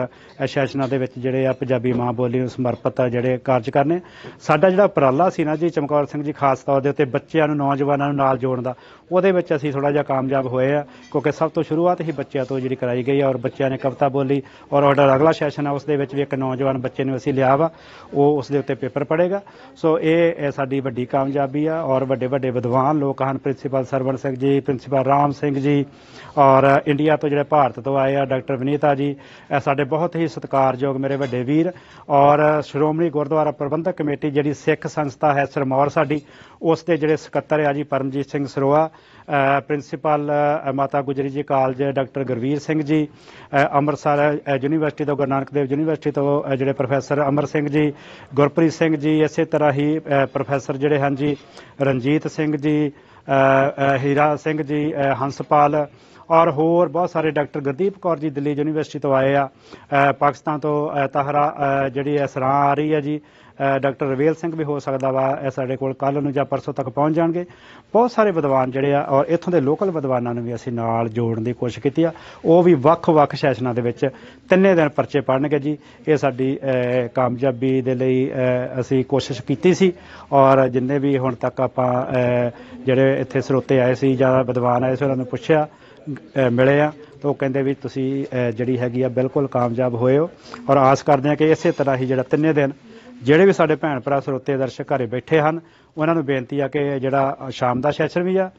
ਸੈਸ਼ਨਾਂ ਦੇ ਵਿੱਚ ਜਿਹੜੇ ਆ ਪੰਜਾਬੀ ਮਾਂ ਬੋਲੀ ਨੂੰ ਸਮਰਪਿਤ ਜਿਹੜੇ ਕਾਰਜ ਕਰਨੇ। ਸਾਡਾ ਜਿਹੜਾ ਉਪਰਾਲਾ ਸੀ ਨਾ ਜੀ ਚਮਕੌਰ ਸਿੰਘ ਜੀ ਖਾਸ ਤੌਰ ਦੇ ਉੱਤੇ ਬੱਚਿਆਂ ਨੂੰ ਨੌਜਵਾਨਾਂ ਨੂੰ ਨਾਲ ਜੋੜਨ ਦਾ, ਉਹਦੇ ਵਿੱਚ ਅਸੀਂ ਥੋੜ੍ਹਾ ਜਿਹਾ ਕਾਮਯਾਬ ਹੋਏ ਆ ਕਿਉਂਕਿ ਸਭ ਤੋਂ ਸ਼ੁਰੂਆਤ ਹੀ ਬੱਚਿਆਂ ਤੋਂ ਜਿਹੜੀ ਕਰਾਈ ਗਈ ਆ ਔਰ ਬੱਚਿਆਂ ਨੇ ਕਵਿਤਾ ਬੋਲੀ ਔਰ ਸਾਡਾ ਅਗਲਾ ਸੈਸ਼ਨ ਆ ਉਸ ਦੇ ਵਿੱਚ ਵੀ ਇੱਕ ਨੌਜਵਾਨ ਬੱਚੇ ਨੂੰ ਅਸੀਂ ਲਿਆ ਵਾ, ਉਹ ਉਸ ਦੇ ਉੱਤੇ ਪੇਪਰ ਪੜ੍ਹੇਗਾ। ਸੋ ਇਹ ਸਾਡੀ ਵੱਡੀ ਕਾਮਯਾਬੀ ਆ ਔਰ ਵੱਡੇ ਵੱਡੇ ਵਿਦਵਾਨ ਲੋਕ ਹਨ, ਪ੍ਰਿੰਸੀਪਲ ਸਰਵਣ ਸਿੰਘ ਜੀ, ਪ੍ਰਿੰਸੀਪਲ ਰਾਮ ਸਿੰਘ ਜੀ ਔਰ ਇੰਡੀਆ ਤੋਂ ਜਿਹੜੇ ਭਾਰਤ ਤੋਂ ਆਏ ਆ ਡਾਕਟਰ ਵਿਨੀਤਾ ਜੀ, ਇਹ ਸਾਡੇ ਬਹੁਤ ਹੀ ਸਤਿਕਾਰਯੋਗ ਮੇਰੇ ਵੱਡੇ ਵੀਰ। ਔਰ ਸ਼੍ਰੋਮਣੀ ਗੁਰਦੁਆਰਾ ਪ੍ਰਬੰਧਕ ਕਮੇਟੀ ਜਿਹੜੀ ਸਿੱਖ ਸੰਸਥਾ ਹੈ ਸਿਰਮੌਰ ਸਾਡੀ, ਉਸ ਦੇ ਜਿਹੜੇ ਸਕੱਤਰ ਆ ਜੀ Paramjit Singh Saroya, principal Mata Gujri ji college doctor Gurveer Singh ji, Amritsar university ਤੋਂ ਗੁਰੂ ਨਾਨਕ ਦੇਵ ਯੂਨੀਵਰਸਿਟੀ ਤੋਂ ਜਿਹੜੇ ਪ੍ਰੋਫੈਸਰ ਅਮਰ ਸਿੰਘ ਜੀ, ਗੁਰਪ੍ਰੀਤ ਸਿੰਘ ਜੀ, ਇਸੇ ਤਰ੍ਹਾਂ ਹੀ ਪ੍ਰੋਫੈਸਰ ਜਿਹੜੇ ਹਨ ਜੀ ਰਣਜੀਤ ਸਿੰਘ ਜੀ, ਹੀਰਾ ਸਿੰਘ ਜੀ, ਹੰਸਪਾਲ ਔਰ ਹੋਰ ਬਹੁਤ ਸਾਰੇ, ਡਾਕਟਰ ਗੁਰਦੀਪ ਕੌਰ ਜੀ ਦਿੱਲੀ ਯੂਨੀਵਰਸਿਟੀ ਤੋਂ ਆਏ ਆ, ਪਾਕਿਸਤਾਨ ਤੋਂ ਤਾਹਰਾ ਜਿਹੜੀ ਸਰਾਂ ਆ ਰਹੀ ਹੈ ਜੀ, ਡਾਕਟਰ ਰਵੇਲ ਸਿੰਘ ਵੀ ਹੋ ਸਕਦਾ ਵਾ ਇਹ ਸਾਡੇ ਕੋਲ ਕੱਲ੍ਹ ਨੂੰ ਜਾਂ ਪਰਸੋਂ ਤੱਕ ਪਹੁੰਚ ਜਾਣਗੇ। ਬਹੁਤ ਸਾਰੇ ਵਿਦਵਾਨ ਜਿਹੜੇ ਆ ਔਰ ਇੱਥੋਂ ਦੇ ਲੋਕਲ ਵਿਦਵਾਨਾਂ ਨੂੰ ਵੀ ਅਸੀਂ ਨਾਲ ਜੋੜਨ ਦੀ ਕੋਸ਼ਿਸ਼ ਕੀਤੀ ਆ, ਉਹ ਵੀ ਵੱਖ-ਵੱਖ ਸੈਸ਼ਨਾਂ ਦੇ ਵਿੱਚ 3 ਦਿਨ ਪਰਚੇ ਪੜ੍ਹਨਗੇ ਜੀ। ਇਹ ਸਾਡੀ ਕਾਮਯਾਬੀ ਦੇ ਲਈ ਅਸੀਂ ਕੋਸ਼ਿਸ਼ ਕੀਤੀ ਸੀ ਔਰ ਜਿੰਨੇ ਵੀ ਹੁਣ ਤੱਕ ਆਪਾਂ ਜਿਹੜੇ ਇੱਥੇ ਸਰੋਤੇ ਆਏ ਸੀ ਜਾਂ ਵਿਦਵਾਨ ਆਏ ਸੀ ਉਹਨਾਂ ਨੂੰ ਪੁੱਛਿਆ ਮਿਲੇ ਆ ਤਾਂ ਉਹ ਕਹਿੰਦੇ ਵੀ ਤੁਸੀਂ ਜਿਹੜੀ ਹੈਗੀ ਆ ਬਿਲਕੁਲ ਕਾਮਯਾਬ ਹੋਏ ਹੋ ਔਰ ਆਸ ਕਰਦੇ ਹਾਂ ਕਿ ਇਸੇ ਤਰ੍ਹਾਂ ਹੀ ਜਿਹੜਾ 3 ਦਿਨ ਜਿਹੜੇ ਵੀ ਸਾਡੇ ਭੈਣ ਭਰਾ ਸਰੋਤੇ ਦਰਸ਼ਕ ਘਰੇ ਬੈਠੇ ਹਨ ਉਹਨਾਂ ਨੂੰ ਬੇਨਤੀ ਆ ਕਿ ਜਿਹੜਾ ਸ਼ਾਮ ਦਾ ਸੈਸ਼ਨ ਵੀ ਆ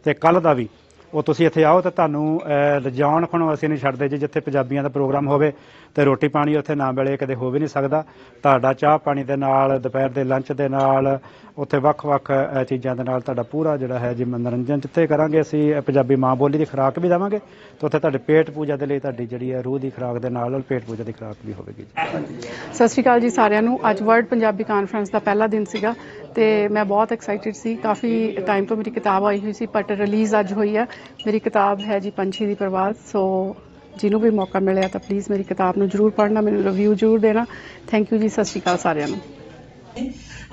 ਤੇ ਕੱਲ੍ਹ ਦਾ ਵੀ ਉਹ ਤੁਸੀਂ ਇੱਥੇ ਆਓ ਤਾਂ ਤੁਹਾਨੂੰ ਲਿਜਾਉਣ ਖਣੋ ਅਸੀਂ ਨਹੀਂ ਛੱਡਦੇ ਜੀ। ਜਿੱਥੇ ਪੰਜਾਬੀਆਂ ਦਾ ਪ੍ਰੋਗਰਾਮ ਹੋਵੇ ਤੇ ਰੋਟੀ ਪਾਣੀ ਉੱਥੇ ਨਾ ਮਿਲੇ ਕਦੇ ਹੋ ਵੀ ਨਹੀਂ ਸਕਦਾ। ਤੁਹਾਡਾ ਚਾਹ ਪਾਣੀ ਦੇ ਨਾਲ, ਦੁਪਹਿਰ ਦੇ ਲੰਚ ਦੇ ਨਾਲ, ਉੱਥੇ ਵੱਖ-ਵੱਖ ਚੀਜ਼ਾਂ ਦੇ ਨਾਲ ਤੁਹਾਡਾ ਪੂਰਾ ਜਿਹੜਾ ਹੈ ਜੀ ਮਨੋਰੰਜਨ ਜਿੱਥੇ ਕਰਾਂਗੇ ਅਸੀਂ ਪੰਜਾਬੀ ਮਾਂ ਬੋਲੀ ਦੀ ਖੁਰਾਕ ਵੀ ਦੇਵਾਂਗੇ ਤੇ ਉੱਥੇ ਤੁਹਾਡੇ ਪੇਟ ਪੂਜਾ ਦੇ ਲਈ ਤੁਹਾਡੀ ਜਿਹੜੀ ਹੈ ਰੂਹ ਦੀ ਖੁਰਾਕ ਦੇ ਨਾਲ ਪੇਟ ਪੂਜਾ ਦੀ ਖੁਰਾਕ ਵੀ ਹੋਵੇਗੀ। ਸਤਿ ਸ਼੍ਰੀ ਅਕਾਲ ਜੀ ਸਾਰਿਆਂ ਨੂੰ। ਅੱਜ ਵਰਲਡ ਪੰਜਾਬੀ ਕਾਨਫਰੰਸ ਦਾ ਪਹਿਲਾ ਦਿਨ ਸੀਗਾ ਤੇ ਮੈਂ ਬਹੁਤ ਐਕਸਾਈਟਿਡ ਸੀ। ਕਾਫੀ ਟਾਈਮ ਤੋਂ ਮੇਰੀ ਕਿਤਾਬ ਆਈ ਹੋਈ ਸੀ ਬਟ ਰਿਲੀਜ਼ ਅੱਜ ਹੋਈ ਆ। ਮੇਰੀ ਕਿਤਾਬ ਹੈ ਜੀ ਪੰਛੀ ਦੀ ਪ੍ਰਵਾਜ਼। ਸੋ ਜਿਹਨੂੰ ਵੀ ਮੌਕਾ ਮਿਲਿਆ ਤਾਂ ਪਲੀਜ਼ ਮੇਰੀ ਕਿਤਾਬ ਨੂੰ ਜ਼ਰੂਰ ਪੜ੍ਹਨਾ, ਮੈਨੂੰ ਰਿਵਿਊ ਜ਼ਰੂਰ ਦੇਣਾ। ਥੈਂਕ ਯੂ ਜੀ। ਸਤਿ ਸ਼੍ਰੀ ਅਕਾਲ ਸਾਰਿਆਂ ਨੂੰ।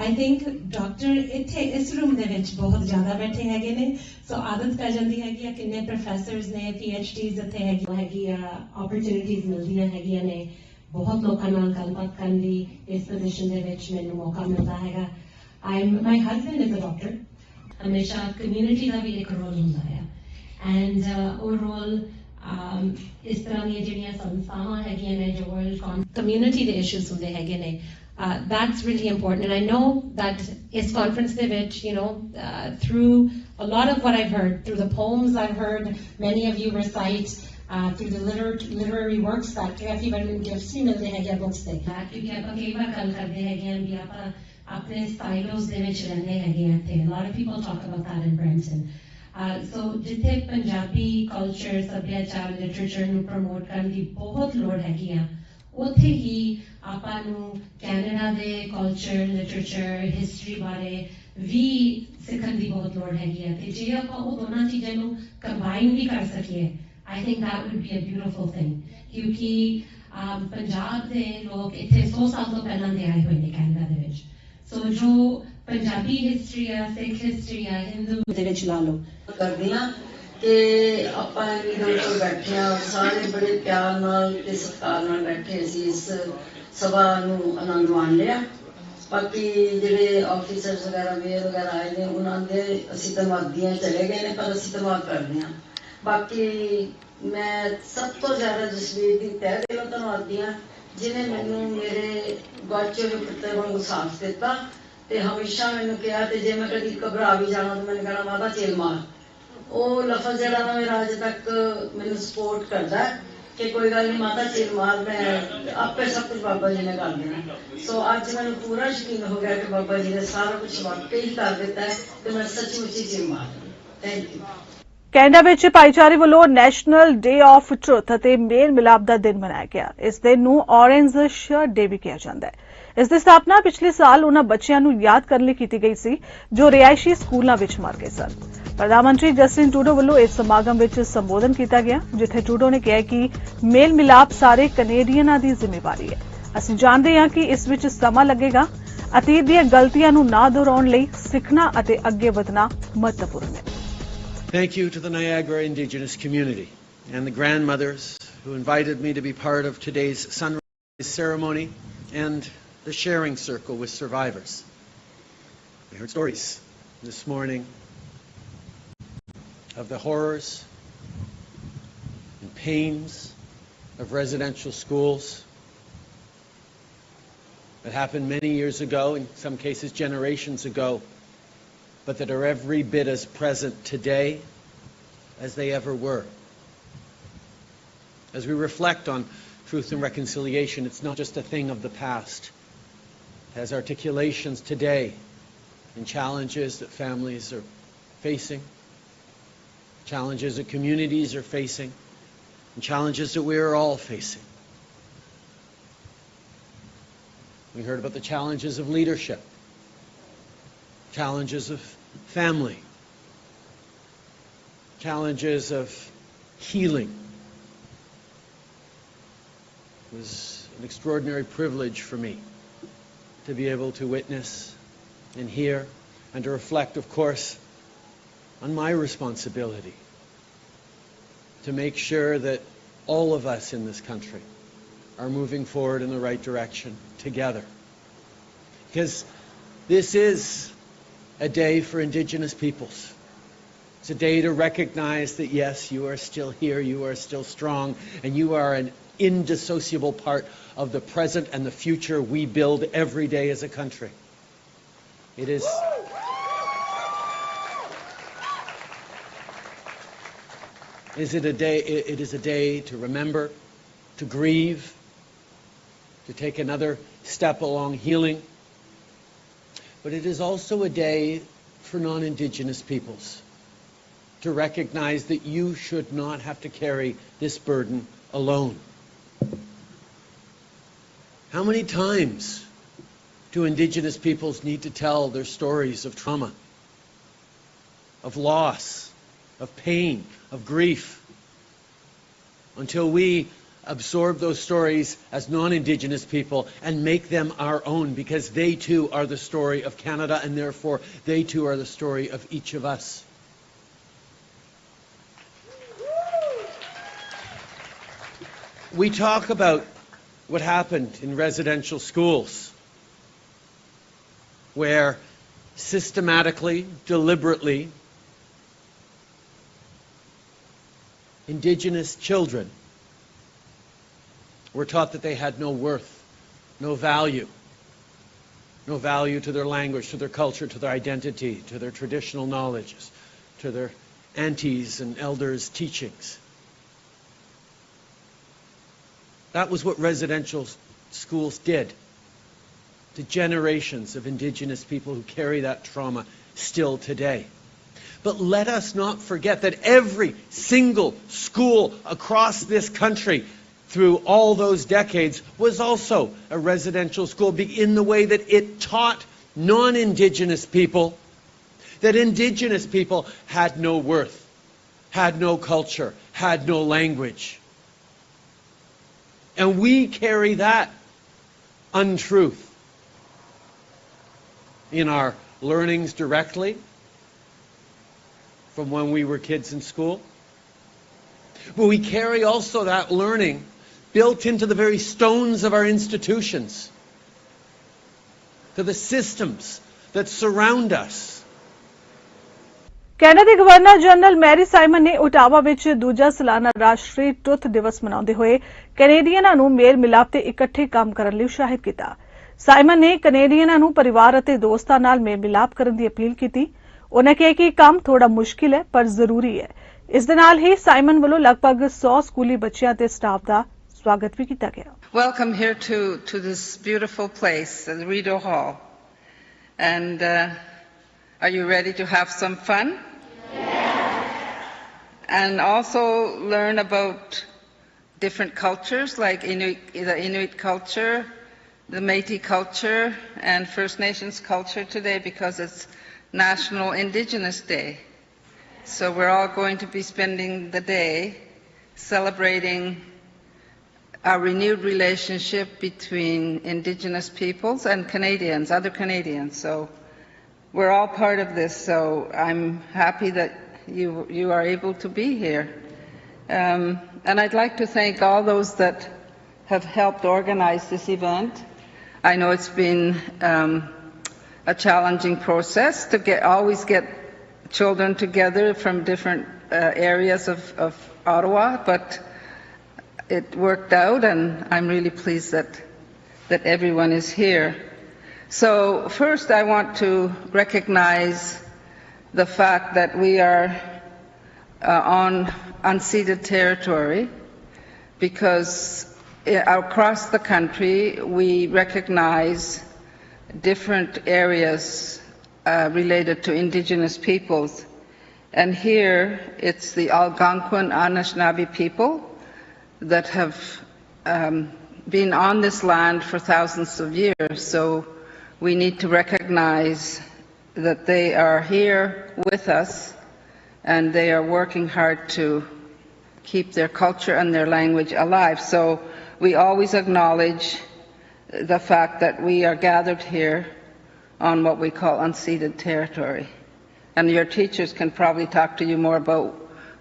आई थिंक डॉक्टर इत्थे इस रूम दे विच बहुत ज़्यादा बैठे हैगे ने, सो आदत पै जांदी हैगी आ किन्ने प्रोफैसरस ने, PhDs इत्थे हैगी आ, अपॉर्चुनिटीज मिलदियां हैगियां ने, बहुत लोकां नाल गलबात करन दी इस पोजीशन दे विच मैनूं मौका मिलदा हैगा। My husband is a doctor. हमेशा कम्यूनिटी दा भी एक रोल हुंदा है एंड ओह रोल इस तरह दी जिहड़ियां संस्थावां हैगियां ने जो वर्ल्ड कम्यूनिटी दे इशूज हुंदे हैगे ने, that's really important. And I know that is conference de vich, you know, through a lot of what I've heard, through the poems I've heard many of you recite, through the literary works that काफी बड़े gifts भी मिलते हैं क्या books से, क्योंकि आप कई बार कल करते हैं कि हम भी आप अपने silos de vich रहने हैं थे. A lot of people talk about that in Brampton. So जिथे पंजाबी culture, सभ्याचार, literature ਨੂੰ promote ਕਰਨ ਦੀ ਬਹੁਤ ਲੋੜ ਹੈਗੀ ਆ, ਉੱਥੇ ਹੀ ਆਪਾਂ ਨੂੰ ਕੈਨੇਡਾ ਦੇ ਕਲਚਰ, ਲਿਟਰੇਚਰ, ਹਿਸਟਰੀ ਬਾਰੇ ਵੀ ਸਿੱਖਣ ਦੀ ਬਹੁਤ ਲੋੜ ਹੈਗੀ ਹੈ ਤੇ ਜੇ ਆਪਾਂ ਉਹ ਦੋਨਾਂ ਚੀਜ਼ਾਂ ਨੂੰ ਕੰਬਾਈਨ ਵੀ ਕਰ ਸਕੀਏ, I think that would be a beautiful thing. ਕਿਉਂਕਿ ਪੰਜਾਬ ਦੇ ਲੋਕ ਇੱਥੇ 100 ਸਾਲ ਤੋਂ ਪਹਿਲਾਂ ਦੇ ਆਏ ਹੋਏ ਨੇ ਕੈਨੇਡਾ ਦੇ ਵਿੱਚ। ਸੋ ਜੋ ਪੰਜਾਬੀ ਹਿਸਟਰੀ ਆ, ਸਿੱਖ ਹਿਸਟਰੀ ਆ, ਹਿੰਦੂ ਦੇ ਵਿੱਚ ਲਾ ਲਓ ਕਰਦੇ ਹਾਂ ਕਿ ਆਪਾਂ ਇਹਨਾਂ ਕੋਲ ਬੈਠੇ ਹਾਂ, ਸਾਰੇ ਬੜੇ ਪਿਆਰ ਨਾਲ ਤੇ ਸਤਿਕਾਰ ਨਾਲ ਬੈਠੇ ਸੀ, ਇਸ ਸਭਾ ਨੂੰ ਆਨੰਦ ਮਾਣ ਲਿਆ। ਬਾਕੀ ਜਿਹੜੇ ਆਫਿਸਰਸ ਵਗੈਰਾ ਮੇਅਰ ਵਗੈਰਾ ਆਏ ਨੇ ਉਹਨਾਂ ਦੇ ਅਸੀਂ ਧੰਨਵਾਦੀਆਂ ਚਲੇ ਗਏ ਨੇ, ਪਰ ਅਸੀਂ ਧੰਨਵਾਦ ਕਰਦੇ ਹਾਂ। ਬਾਕੀ ਮੈਂ ਸਭ ਤੋਂ ਜ਼ਿਆਦਾ ਜਸਵੀਰ ਦੀ ਤਹਿ ਦਿਲੋਂ ਧੰਨਵਾਦੀ ਹਾਂ ਜਿਹਨੇ ਮੈਨੂੰ ਮੇਰੇ ਗੁਆਚੇ ਹੋਏ ਪੁੱਤਰ ਵਾਂਗੂ ਸਾਥ ਦਿੱਤਾ ਤੇ ਹਮੇਸ਼ਾ ਮੈਨੂੰ ਕਿਹਾ ਤੇ ਜੇ ਮੈਂ ਕਦੀ ਘਬਰਾ ਵੀ ਜਾਣਾ ਤਾਂ ਮੈਨੂੰ ਕਹਿਣਾ ਮਾਤਾ ਚੇਲ ਮਾਰ। ਉਹ ਲਫ਼ਜ਼ ਜਿਹੜਾ ਨਾ ਮੇਰਾ ਅਜੇ ਤੱਕ ਮੈਨੂੰ ਸਪੋਰਟ ਕਰਦਾ ਕਿ ਕੋਈ ਗੱਲ ਨਹੀਂ ਮਾਤਾ ਚੇਲ ਮਾਰ, ਮੈਂ ਆਪੇ ਸਭ ਕੁਝ ਬਾਬਾ ਜੀ ਨੇ ਕਰ ਦੇਣਾ। ਸੋ ਅੱਜ ਮੈਨੂੰ ਪੂਰਾ ਯਕੀਨ ਹੋ ਗਿਆ ਕਿ ਬਾਬਾ ਜੀ ਨੇ ਸਾਰਾ ਕੁਝ ਵਾਕਈ ਹੀ ਕਰ ਦਿੱਤਾ ਹੈ ਤੇ ਮੈਂ ਸੱਚਮੁੱਚ ਹੀ ਚੇਲ ਮਾਰ। Thank you. ਕੈਨੇਡਾ ਵਿੱਚ ਭਾਈਚਾਰੇ ਵੱਲੋਂ ਨੈਸ਼ਨਲ ਡੇ ਆਫ ਟਰੁਥ ਅਤੇ ਮੇਲ ਮਿਲਾਪ ਦਾ ਦਿਨ ਮਨਾਇਆ ਗਿਆ। ਇਸ ਦਿਨ ਨੂੰ ਔਰੇਂਜ ਸ਼ਰਟ ਡੇ ਵੀ ਕਿਹਾ ਜਾਂਦਾ ਹੈ। ਇਸ ਦੀ ਸਥਾਪਨਾ ਪਿਛਲੇ ਸਾਲ ਉਹਨਾਂ ਬੱਚਿਆਂ ਨੂੰ ਯਾਦ ਕਰਨ ਲਈ ਕੀਤੀ ਗਈ ਸੀ ਜੋ ਰਿਹਾਇਸ਼ੀ ਸਕੂਲਾਂ ਵਿੱਚ ਮਰ ਗਏ ਸਨ। ਪ੍ਰਧਾਨ ਮੰਤਰੀ ਜਸਟਿਨ ਟਰੂਡੋ ਵੱਲੋਂ ਇਸ ਸਮਾਗਮ ਵਿੱਚ ਸੰਬੋਧਨ ਕੀਤਾ ਗਿਆ, ਜਿੱਥੇ ਟਰੂਡੋ ਨੇ ਕਿਹਾ ਕਿ ਮੇਲ ਮਿਲਾਪ ਸਾਰੇ ਕੈਨੇਡੀਅਨਾਂ ਦੀ ਜ਼ਿੰਮੇਵਾਰੀ ਹੈ। ਅਸੀਂ ਜਾਣਦੇ ਹਾਂ ਕਿ ਇਸ ਵਿੱਚ ਸਮਾਂ ਲੱਗੇਗਾ। ਅਤੀਤ ਦੀਆਂ ਗਲਤੀਆਂ ਨੂੰ ਨਾ ਦੁਹਰਾਉਣ ਲਈ ਸਿੱਖਣਾ ਅਤੇ ਅੱਗੇ ਵਧਣਾ ਮਹੱਤਵਪੂਰਨ ਹੈ। Thank you to the Niagara Indigenous community and the grandmothers who invited me to be part of today's sunrise ceremony and the sharing circle with survivors. I heard stories this morning of the horrors and pains of residential schools that happened many years ago, in some cases generations ago, but that are every bit as present today as they ever were. As we reflect on truth and reconciliation, it's not just a thing of the past. It has articulations today in challenges that families are facing, challenges that communities are facing, and challenges that we are all facing. We heard about the challenges of leadership, challenges of family, challenges of healing. It was an extraordinary privilege for me to be able to witness and hear and to reflect, of course, on my responsibility to make sure that all of us in this country are moving forward in the right direction together. Because this is a day for Indigenous peoples. It's a day to recognize that, yes, you are still here, you are still strong, and you are an indissociable part of the present and the future we build every day as a country. It is a day to remember, to grieve, to take another step along healing. But it is also a day for non-Indigenous peoples to recognize that you should not have to carry this burden alone. How many times do Indigenous peoples need to tell their stories of trauma, of loss, of pain, of grief, until we absorb those stories as non-Indigenous people and make them our own, because they too are the story of Canada, and therefore they too are the story of each of us. We talk about what happened in residential schools, where systematically, deliberately, Indigenous children were taught that they had no worth, no value to their language, to their culture, to their identity, to their traditional knowledges, to their aunties and elders' teachings. That was what residential schools did to generations of Indigenous people who carry that trauma still today. But let us not forget that every single school across this country through all those decades was also a residential school, in the way that it taught non-Indigenous people that Indigenous people had no worth, had no culture, had no language. And we carry that untruth in our learnings directly from when we were kids in school. But we carry also that learning built into the very stones of our institutions, to the systems that surround us. Canada ਦੇ ਗਵਰਨਰ ਜਨਰਲ ਮੈਰੀ ਸਾਈਮਨ ਨੇ ਓਟਾਵਾ ਵਿੱਚ ਦੂਜਾ ਸਾਲਾਨਾ ਰਾਸ਼ਟਰੀ ਟਰੁੱਥ ਦਿਵਸ ਮਨਾਉਂਦੇ ਹੋਏ ਕੈਨੇਡੀਅਨਾਂ ਨੂੰ ਮੇਲ ਮਿਲਾਪ ਤੇ ਇਕੱਠੇ ਕੰਮ ਕਰਨ ਲਈ ਉਤਸ਼ਾਹਿਤ ਕੀਤਾ। ਸਾਈਮਨ ਨੇ ਕੈਨੇਡੀਅਨਾਂ ਨੂੰ ਪਰਿਵਾਰ ਅਤੇ ਦੋਸਤਾਂ ਨਾਲ ਮੇਲ ਮਿਲਾਪ ਕਰਨ ਦੀ ਅਪੀਲ ਕੀਤੀ। ਉਨ੍ਹਾਂ ਕਿਹਾ ਕਿ ਇਹ ਕੰਮ ਥੋੜਾ ਮੁਸ਼ਕਿਲ ਹੈ ਪਰ ਜ਼ਰੂਰੀ ਹੈ। ਇਸ ਦੇ ਨਾਲ ਹੀ ਸਾਈਮਨ ਵੱਲੋਂ ਲਗਭਗ 100 ਸਕੂਲੀ ਬੱਚਿਆਂ ਤੇ ਸਟਾਫ ਦਾ ਸਵਾਗਤ ਵੀ ਕੀਤਾ ਗਿਆ। Welcome here to this beautiful place, the Rideau Hall. And are you ready to have some fun? And also learn about different cultures like the Inuit culture, the Métis culture, and First Nations culture today, because it's National Indigenous Day. So we're all going to be spending the day celebrating our renewed relationship between Indigenous peoples and Canadians, other Canadians. So we're all part of this, so I'm happy that you are able to be here. And I'd like to thank all those that have helped organize this event. I know it's been a challenging process to always get children together from different areas of Ottawa, but it worked out, and I'm really pleased that everyone is here. So first I want to recognize the fact that we are on unceded territory, because across the country we recognize different areas related to Indigenous peoples. And here it's the Algonquin Anishinaabe people that have been on this land for thousands of years. So we need to recognize that they are here with us, and they are working hard to keep their culture and their language alive. So we always acknowledge the fact that we are gathered here on what we call unceded territory. And your teachers can probably talk to you more about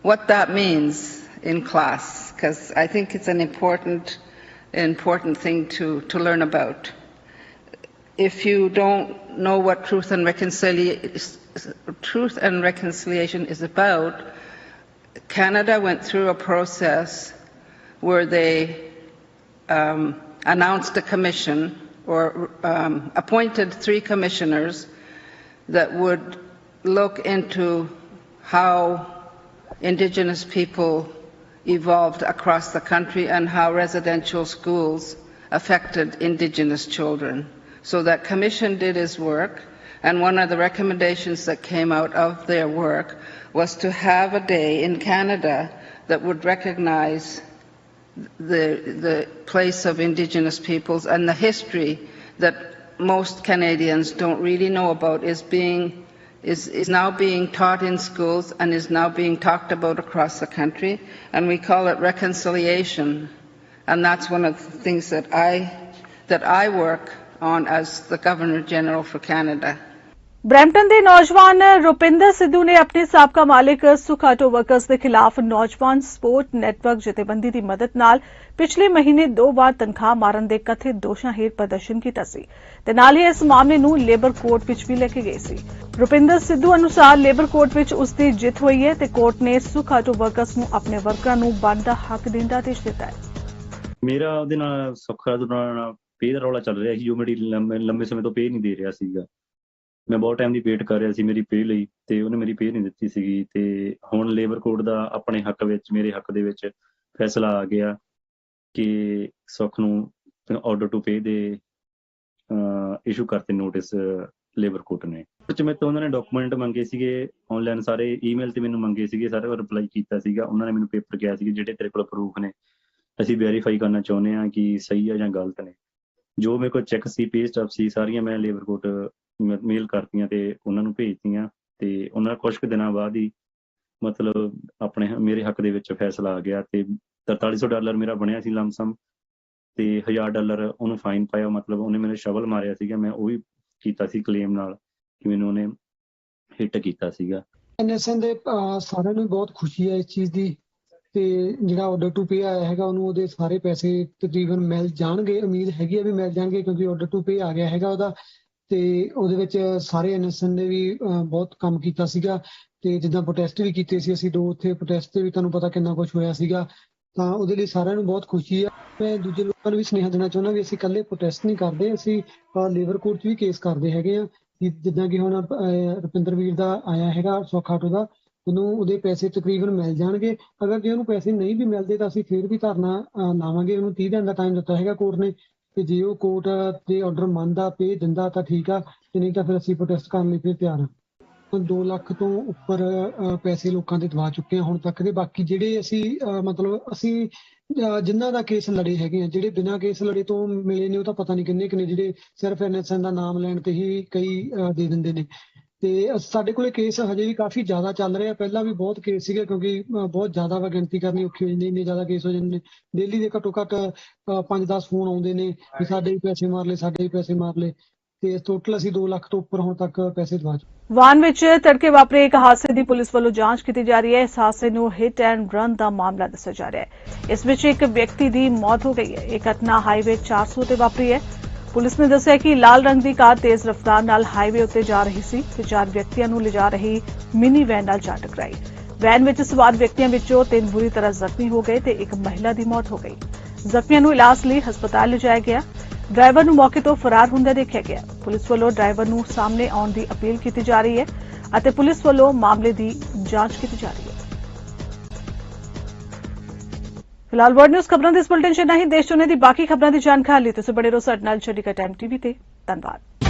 what that means in class, because I think it's an important thing to learn about. If you don't know what truth and reconciliation is about, Canada went through a process where they announced a commission, or appointed 3 commissioners that would look into how Indigenous people evolved across the country and how residential schools affected Indigenous children. So that commission did its work, and one of the recommendations that came out of their work was to have a day in Canada that would recognize the place of Indigenous peoples, and the history that most Canadians don't really know about is now being taught in schools and is now being talked about across the country, and we call it reconciliation. And that's one of the things that I work on as the Governor General for Canada. Brampton ਦੇ ਨੌਜਵਾਨ ਰੁਪਿੰਦਰ ਸਿੱਧੂ ਨੇ ਆਪਣੇ ਸਾਬਕਾ ਮਾਲਿਕ ਸੁਖ ਆਟੋ ਵਰਕਰਸ ਦੇ ਖਿਲਾਫ ਨੌਜਵਾਨ ਸਪੋਰਟ ਨੈਟਵਰਕ ਜਥੇਬੰਦੀ ਦੀ ਮਦਦ ਨਾਲ ਪਿਛਲੇ ਮਹੀਨੇ 2 ਵਾਰ ਤਨਖਾਹ ਮਾਰਨ ਦੇ ਕਥਿਤ ਦੋਸ਼ਾਂ ਹੇਠ ਪ੍ਰਦਰਸ਼ਨ ਕੀਤਾ ਸੀ ਤੇ ਨਾਲ ਹੀ ਇਸ ਮਾਮਲੇ ਨੂੰ ਲੇਬਰ ਕੋਰਟ ਵਿੱਚ ਵੀ ਲੈ ਕੇ ਗਏ ਸੀ। ਰੁਪਿੰਦਰ ਸਿੱਧੂ ਅਨੁਸਾਰ ਲੇਬਰ ਕੋਰਟ ਵਿੱਚ ਉਸ ਦੀ ਜਿੱਤ ਹੋਈ ਹੈ ਤੇ ਕੋਰਟ ਨੇ ਸੁਖ ਆਟੋ ਵਰਕਰਸ ਨੂੰ ਆਪਣੇ ਵਰਕਰਾਂ ਨੂੰ ਬਣਦਾ ਹੱਕ ਦੇਣ ਦਾ ਆਦੇਸ਼ ਦਿੱਤਾ ਹੈ। ਮੇਰਾ ਉਹਦੇ ਨਾਲ ਸੁੱਖ ਆਟੋ ਨਾਲ ਪੇ ਦਾ ਰੌਲਾ ਚੱਲ ਰਿਹਾ ਸੀ, ਜੋ ਮੇਰੀ ਲੰਬੇ ਸਮੇਂ ਤੋਂ ਪੇ ਨਹੀਂ ਦੇ ਰਿਹਾ ਸੀਗਾ। ਮੈਂ ਬਹੁਤ ਟਾਈਮ ਦੀ ਵੇਟ ਕਰ ਰਿਹਾ ਸੀ ਮੇਰੀ ਪੇ ਲਈ, ਤੇ ਉਹਨੇ ਮੇਰੀ ਪੇ ਨਹੀਂ ਦਿੱਤੀ ਸੀਗੀ। ਤੇ ਹੁਣ ਲੇਬਰ ਕੋਡ ਦਾ ਆਪਣੇ ਹੱਕ ਵਿੱਚ, ਮੇਰੇ ਹੱਕ ਦੇ ਵਿੱਚ ਫੈਸਲਾ ਆ ਗਿਆ ਕਿ ਸੁੱਖ ਨੂੰ ਆਰਡਰ ਟੂ ਪੇ ਦੇ ਇਸ਼ੂ ਕਰਤੇ ਨੋਟਿਸ ਲੇਬਰ ਕੋਰਟ ਨੇ। ਵਿੱਚ ਮੇਰੇ ਤੋਂ ਉਹਨਾਂ ਨੇ ਡਾਕੂਮੈਂਟ ਮੰਗੇ ਸੀਗੇ ਆਨਲਾਈਨ, ਸਾਰੇ ਈਮੇਲ ਤੇ ਮੈਨੂੰ ਮੰਗੇ ਸੀਗੇ, ਸਾਰੇ ਰਿਪਲਾਈ ਕੀਤਾ ਸੀਗਾ। ਉਹਨਾਂ ਨੇ ਮੈਨੂੰ ਪੇਪਰ ਕਿਹਾ ਸੀ ਜਿਹੜੇ ਤੇਰੇ ਕੋਲ ਪ੍ਰੂਫ ਨੇ, ਅਸੀਂ ਵੈਰੀਫਾਈ ਕਰਨਾ ਚਾਹੁੰਦੇ ਹਾਂ ਕਿ ਸਹੀ ਆ ਜਾਂ ਗਲਤ ਨੇ। ਜੋ ਮੇਰੇ ਕੋਲ ਚੈੱਕ ਸੀ, ਪੇ ਸਟੱਫ ਸੀ, ਸਾਰੀਆਂ ਮੈਂ ਲੇਬਰ ਕੋਰਟ ਮੇਲ ਕਰਤੀਆਂ ਤੇ ਉਹਨਾਂ ਨੂੰ ਭੇਜਤੀਆਂ। ਤੇ ਉਹਨਾਂ ਕੁਛ ਕੁ ਦਿਨਾਂ ਬਾਅਦ ਹੀ ਮਤਲਬ ਮੇਰੇ ਹੱਕ ਦੇ ਵਿੱਚ ਫੈਸਲਾ ਆ ਗਿਆ ਤੇ $4300 ਮੇਰਾ ਬਣਿਆ ਸੀ ਲਮਸਮ, ਤੇ $1000 ਉਹਨੂੰ ਫਾਈਨ ਪਾਇਆ। ਮਤਲਬ ਉਹਨੇ ਮੈਨੂੰ ਸ਼ਵਲ ਮਾਰਿਆ ਸੀਗਾ, ਮੈਂ ਉਹ ਵੀ ਕੀਤਾ ਸੀ ਕਲੇਮ ਨਾਲ ਕਿ ਮੈਨੂੰ ਉਹਨੇ ਹਿੱਟ ਕੀਤਾ ਸੀਗਾ। NSN ਦੇ ਸਾਰਿਆਂ ਨੂੰ ਬਹੁਤ ਖੁਸ਼ੀ ਹੈ ਇਸ ਚੀਜ਼ ਦੀ, ਤੇ ਜਿਹੜਾ ਆਰਡਰ ਟੂ ਪੇ ਆਇਆ ਹੈਗਾ ਉਹਨੂੰ ਉਹਦੇ ਸਾਰੇ ਪੈਸੇ ਤਕਰੀਬਨ ਮਿਲ ਜਾਣਗੇ। ਉਮੀਦ ਹੈਗੀ ਆ ਵੀ ਮਿਲ ਜਾਣਗੇ, ਕਿਉਂਕਿ ਆਰਡਰ ਟੂ ਪੇ ਆ ਗਿਆ ਹੈਗਾ ਉਹਦਾ। ਤੇ ਉਹਦੇ ਵਿੱਚ ਸਾਰੇ NSN ਨੇ ਵੀ ਬਹੁਤ ਕੰਮ ਕੀਤਾ ਸੀਗਾ, ਤੇ ਜਿੱਦਾਂ ਪ੍ਰੋਟੈਸਟ ਵੀ ਕੀਤੇ ਸੀ ਅਸੀਂ 2 ਉੱਥੇ ਪ੍ਰੋਟੈਸਟ ਤੇ ਵੀ ਤੁਹਾਨੂੰ ਪਤਾ ਕਿੰਨਾ ਕੁਛ ਹੋਇਆ ਸੀਗਾ। ਤਾਂ ਉਹਦੇ ਲਈ ਸਾਰਿਆਂ ਨੂੰ ਬਹੁਤ ਖੁਸ਼ੀ ਆ। ਮੈਂ ਦੂਜੇ ਲੋਕਾਂ ਨੂੰ ਵੀ ਸੁਨੇਹਾ ਦੇਣਾ ਚਾਹੁੰਦਾ ਵੀ ਅਸੀਂ ਇਕੱਲੇ ਪ੍ਰੋਟੈਸਟ ਨਹੀਂ ਕਰਦੇ, ਅਸੀਂ ਲੇਬਰ ਕੋਰਟ 'ਚ ਵੀ ਕੇਸ ਕਰਦੇ ਹੈਗੇ ਆ। ਜਿੱਦਾਂ ਕਿ ਹੁਣ ਰੁਪਿੰਦਰ ਵੀਰ ਦਾ ਆਇਆ ਹੈਗਾ ਸੁੱਖ ਆਟੋ ਦਾ, ਉਹਨੂੰ ਉਹਦੇ ਪੈਸੇ ਤਕਰੀਬਨ ਮਿਲ ਜਾਣਗੇ। ਅਗਰ ਜੇ ਉਹਨੂੰ ਪੈਸੇ ਨਹੀਂ ਵੀ ਮਿਲਦੇ ਤਾਂ ਅਸੀਂ ਫਿਰ ਵੀ ਧਰਨਾ ਲਾਵਾਂਗੇ। ਉਹਨੂੰ 30 ਦਿਨ ਦਾ ਟਾਈਮ ਦਿੱਤਾ ਹੈਗਾ ਕੋਰਟ ਨੇ, ਤੇ ਜੇ ਉਹ ਕੋਰਟ ਦੇ ਆਰਡਰ ਮੰਨਦਾ, ਪੇ ਦਿੰਦਾ ਤਾਂ ਠੀਕ ਆ, ਤੇ ਨਹੀਂ ਤਾਂ ਫਿਰ ਅਸੀਂ ਪ੍ਰੋਟੈਸਟ ਕਰਨ ਲਈ ਫਿਰ ਤਿਆਰ ਹਾਂ। 2 ਲੱਖ ਤੋਂ ਉੱਪਰ ਪੈਸੇ ਲੋਕਾਂ ਦੇ ਦਵਾ ਚੁੱਕੇ ਆ ਹੁਣ ਤੱਕ ਦੇ। ਬਾਕੀ ਜਿਹੜੇ ਅਸੀਂ ਅਸੀਂ ਜਿਨ੍ਹਾਂ ਦਾ ਕੇਸ ਲੜੇ ਹੈਗੇ ਆ, ਜਿਹੜੇ ਬਿਨਾਂ ਕੇਸ ਲੜੇ ਤੋਂ ਮਿਲੇ ਨੇ ਉਹ ਤਾਂ ਪਤਾ ਨਹੀਂ ਕਿੰਨੇ ਕਿੰਨੇ, ਜਿਹੜੇ ਸਿਰਫ NSN ਦਾ ਨਾਮ ਲੈਣ ਤੇ ਹੀ ਕਈ ਦੇ ਦਿੰਦੇ ਨੇ। ਤੇ ਸਾਡੇ ਕੋਲੇ ਕੇਸ ਹਜੇ ਵੀ ਕਾਫੀ ਜ਼ਿਆਦਾ ਚੱਲ ਰਿਹਾ। ਪਹਿਲਾਂ ਵੀ ਬਹੁਤ ਕੇਸ ਸੀਗੇ, ਕਿਉਂਕਿ ਬਹੁਤ ਜ਼ਿਆਦਾ ਵਾ, ਗਿਣਤੀ ਕਰਨੀ ਔਖੀ ਹੋ ਜਾਂਦੀ, ਇੰਨੇ ਜ਼ਿਆਦਾ ਕੇਸ ਹੋ ਜਾਂਦੇ ਨੇ। ਡੇਲੀ ਦੇ ਘੱਟੋ ਘੱਟ 5-10 ਫੋਨ ਆਉਂਦੇ ਨੇ ਵੀ ਸਾਡੇ ਵੀ ਪੈਸੇ ਮਾਰ ਲਏ, ਸਾਡੇ ਵੀ ਪੈਸੇ ਮਾਰ ਲਏ। ਤੇ ਟੋਟਲ ਅਸੀਂ 2 ਲੱਖ ਤੋਂ ਉੱਪਰ ਹੁਣ ਤੱਕ ਪੈਸੇ ਦਵਾ ਚੁੱਕੇ। ਵਾਹਨ ਵਿੱਚ ਤੜਕੇ ਵਾਪਰੇ ਇੱਕ ਹਾਦਸੇ ਦੀ ਪੁਲਿਸ ਵੱਲੋਂ ਜਾਂਚ ਕੀਤੀ ਜਾ ਰਹੀ ਹੈ। ਇਸ ਹਾਦਸੇ ਨੂੰ ਹਿੱਟ ਐਂਡ ਰਨ ਦਾ ਮਾਮਲਾ ਦੱਸਿਆ ਜਾ ਰਿਹਾ ਹੈ। ਇਸ ਵਿੱਚ ਇੱਕ ਵਿਅਕਤੀ ਦੀ ਮੌਤ ਹੋ ਗਈ ਹੈ। ਇਹ ਘਟਨਾ ਹਾਈਵੇ 400 ਤੇ ਵਾਪਰੀ ਹੈ। ਪੁਲਿਸ ਨੇ ਦੱਸਿਆ ਕਿ ਲਾਲ ਰੰਗ ਦੀ ਕਾਰ ਤੇਜ਼ ਰਫ਼ਤਾਰ ਨਾਲ ਹਾਈਵੇ ਉੱਤੇ ਜਾ ਰਹੀ ਸੀ ਤੇ 4 ਵਿਅਕਤੀਆਂ ਨੂੰ ਲਿਜਾ ਰਹੀ ਮਿਨੀ ਵੈਨ ਨਾਲ ਜਾ ਟਕਰਾਈ। ਵੈਨ ਵਿੱਚ ਸਵਾਰ ਵਿਅਕਤੀਆਂ ਵਿੱਚੋਂ 3 ਬੁਰੀ ਤਰ੍ਹਾਂ ਜ਼ਖਮੀ ਹੋ ਗਏ ਤੇ ਇੱਕ ਮਹਿਲਾ ਦੀ ਮੌਤ ਹੋ ਗਈ। ਜ਼ਖਮੀਆਂ ਨੂੰ ਇਲਾਜ ਲਈ ਹਸਪਤਾਲ ਲਿਜਾਇਆ ਗਿਆ। ਡਰਾਈਵਰ ਨੂੰ ਮੌਕੇ ਤੋਂ ਫਰਾਰ ਹੁੰਦਾ ਦੇਖਿਆ ਗਿਆ। ਪੁਲਿਸ ਵੱਲੋਂ ਡਰਾਈਵਰ ਨੂੰ ਸਾਹਮਣੇ ਆਉਣ ਦੀ ਅਪੀਲ ਕੀਤੀ ਜਾ ਰਹੀ ਹੈ ਅਤੇ ਪੁਲਿਸ ਵੱਲੋਂ ਮਾਮਲੇ ਦੀ ਜਾਂਚ ਕੀਤੀ ਜਾ ਰਹੀ ਹੈ। ਫਿਲਹਾਲ ਵਰਲਡ ਨਿਊਜ਼ ਖਬਰਾਂ ਦੇ ਇਸ ਬੁਲੇਟਿਨ 'ਚ ਨਹੀਂ, ਦੇਸ਼ ਦੁਨੀਆ ਦੀ ਬਾਕੀ ਖਬਰਾਂ ਦੀ ਜਾਣਕਾਰੀ ਲਈ ਤੁਸੀਂ ਬਣੇ ਰਹੋ ਸਾਡੇ ਨਾਲ। ਚੰਡੀਗੜ੍ਹ ਟਾਈਮ ਟੀਵੀ ਤੇ। ਧੰਨਵਾਦ।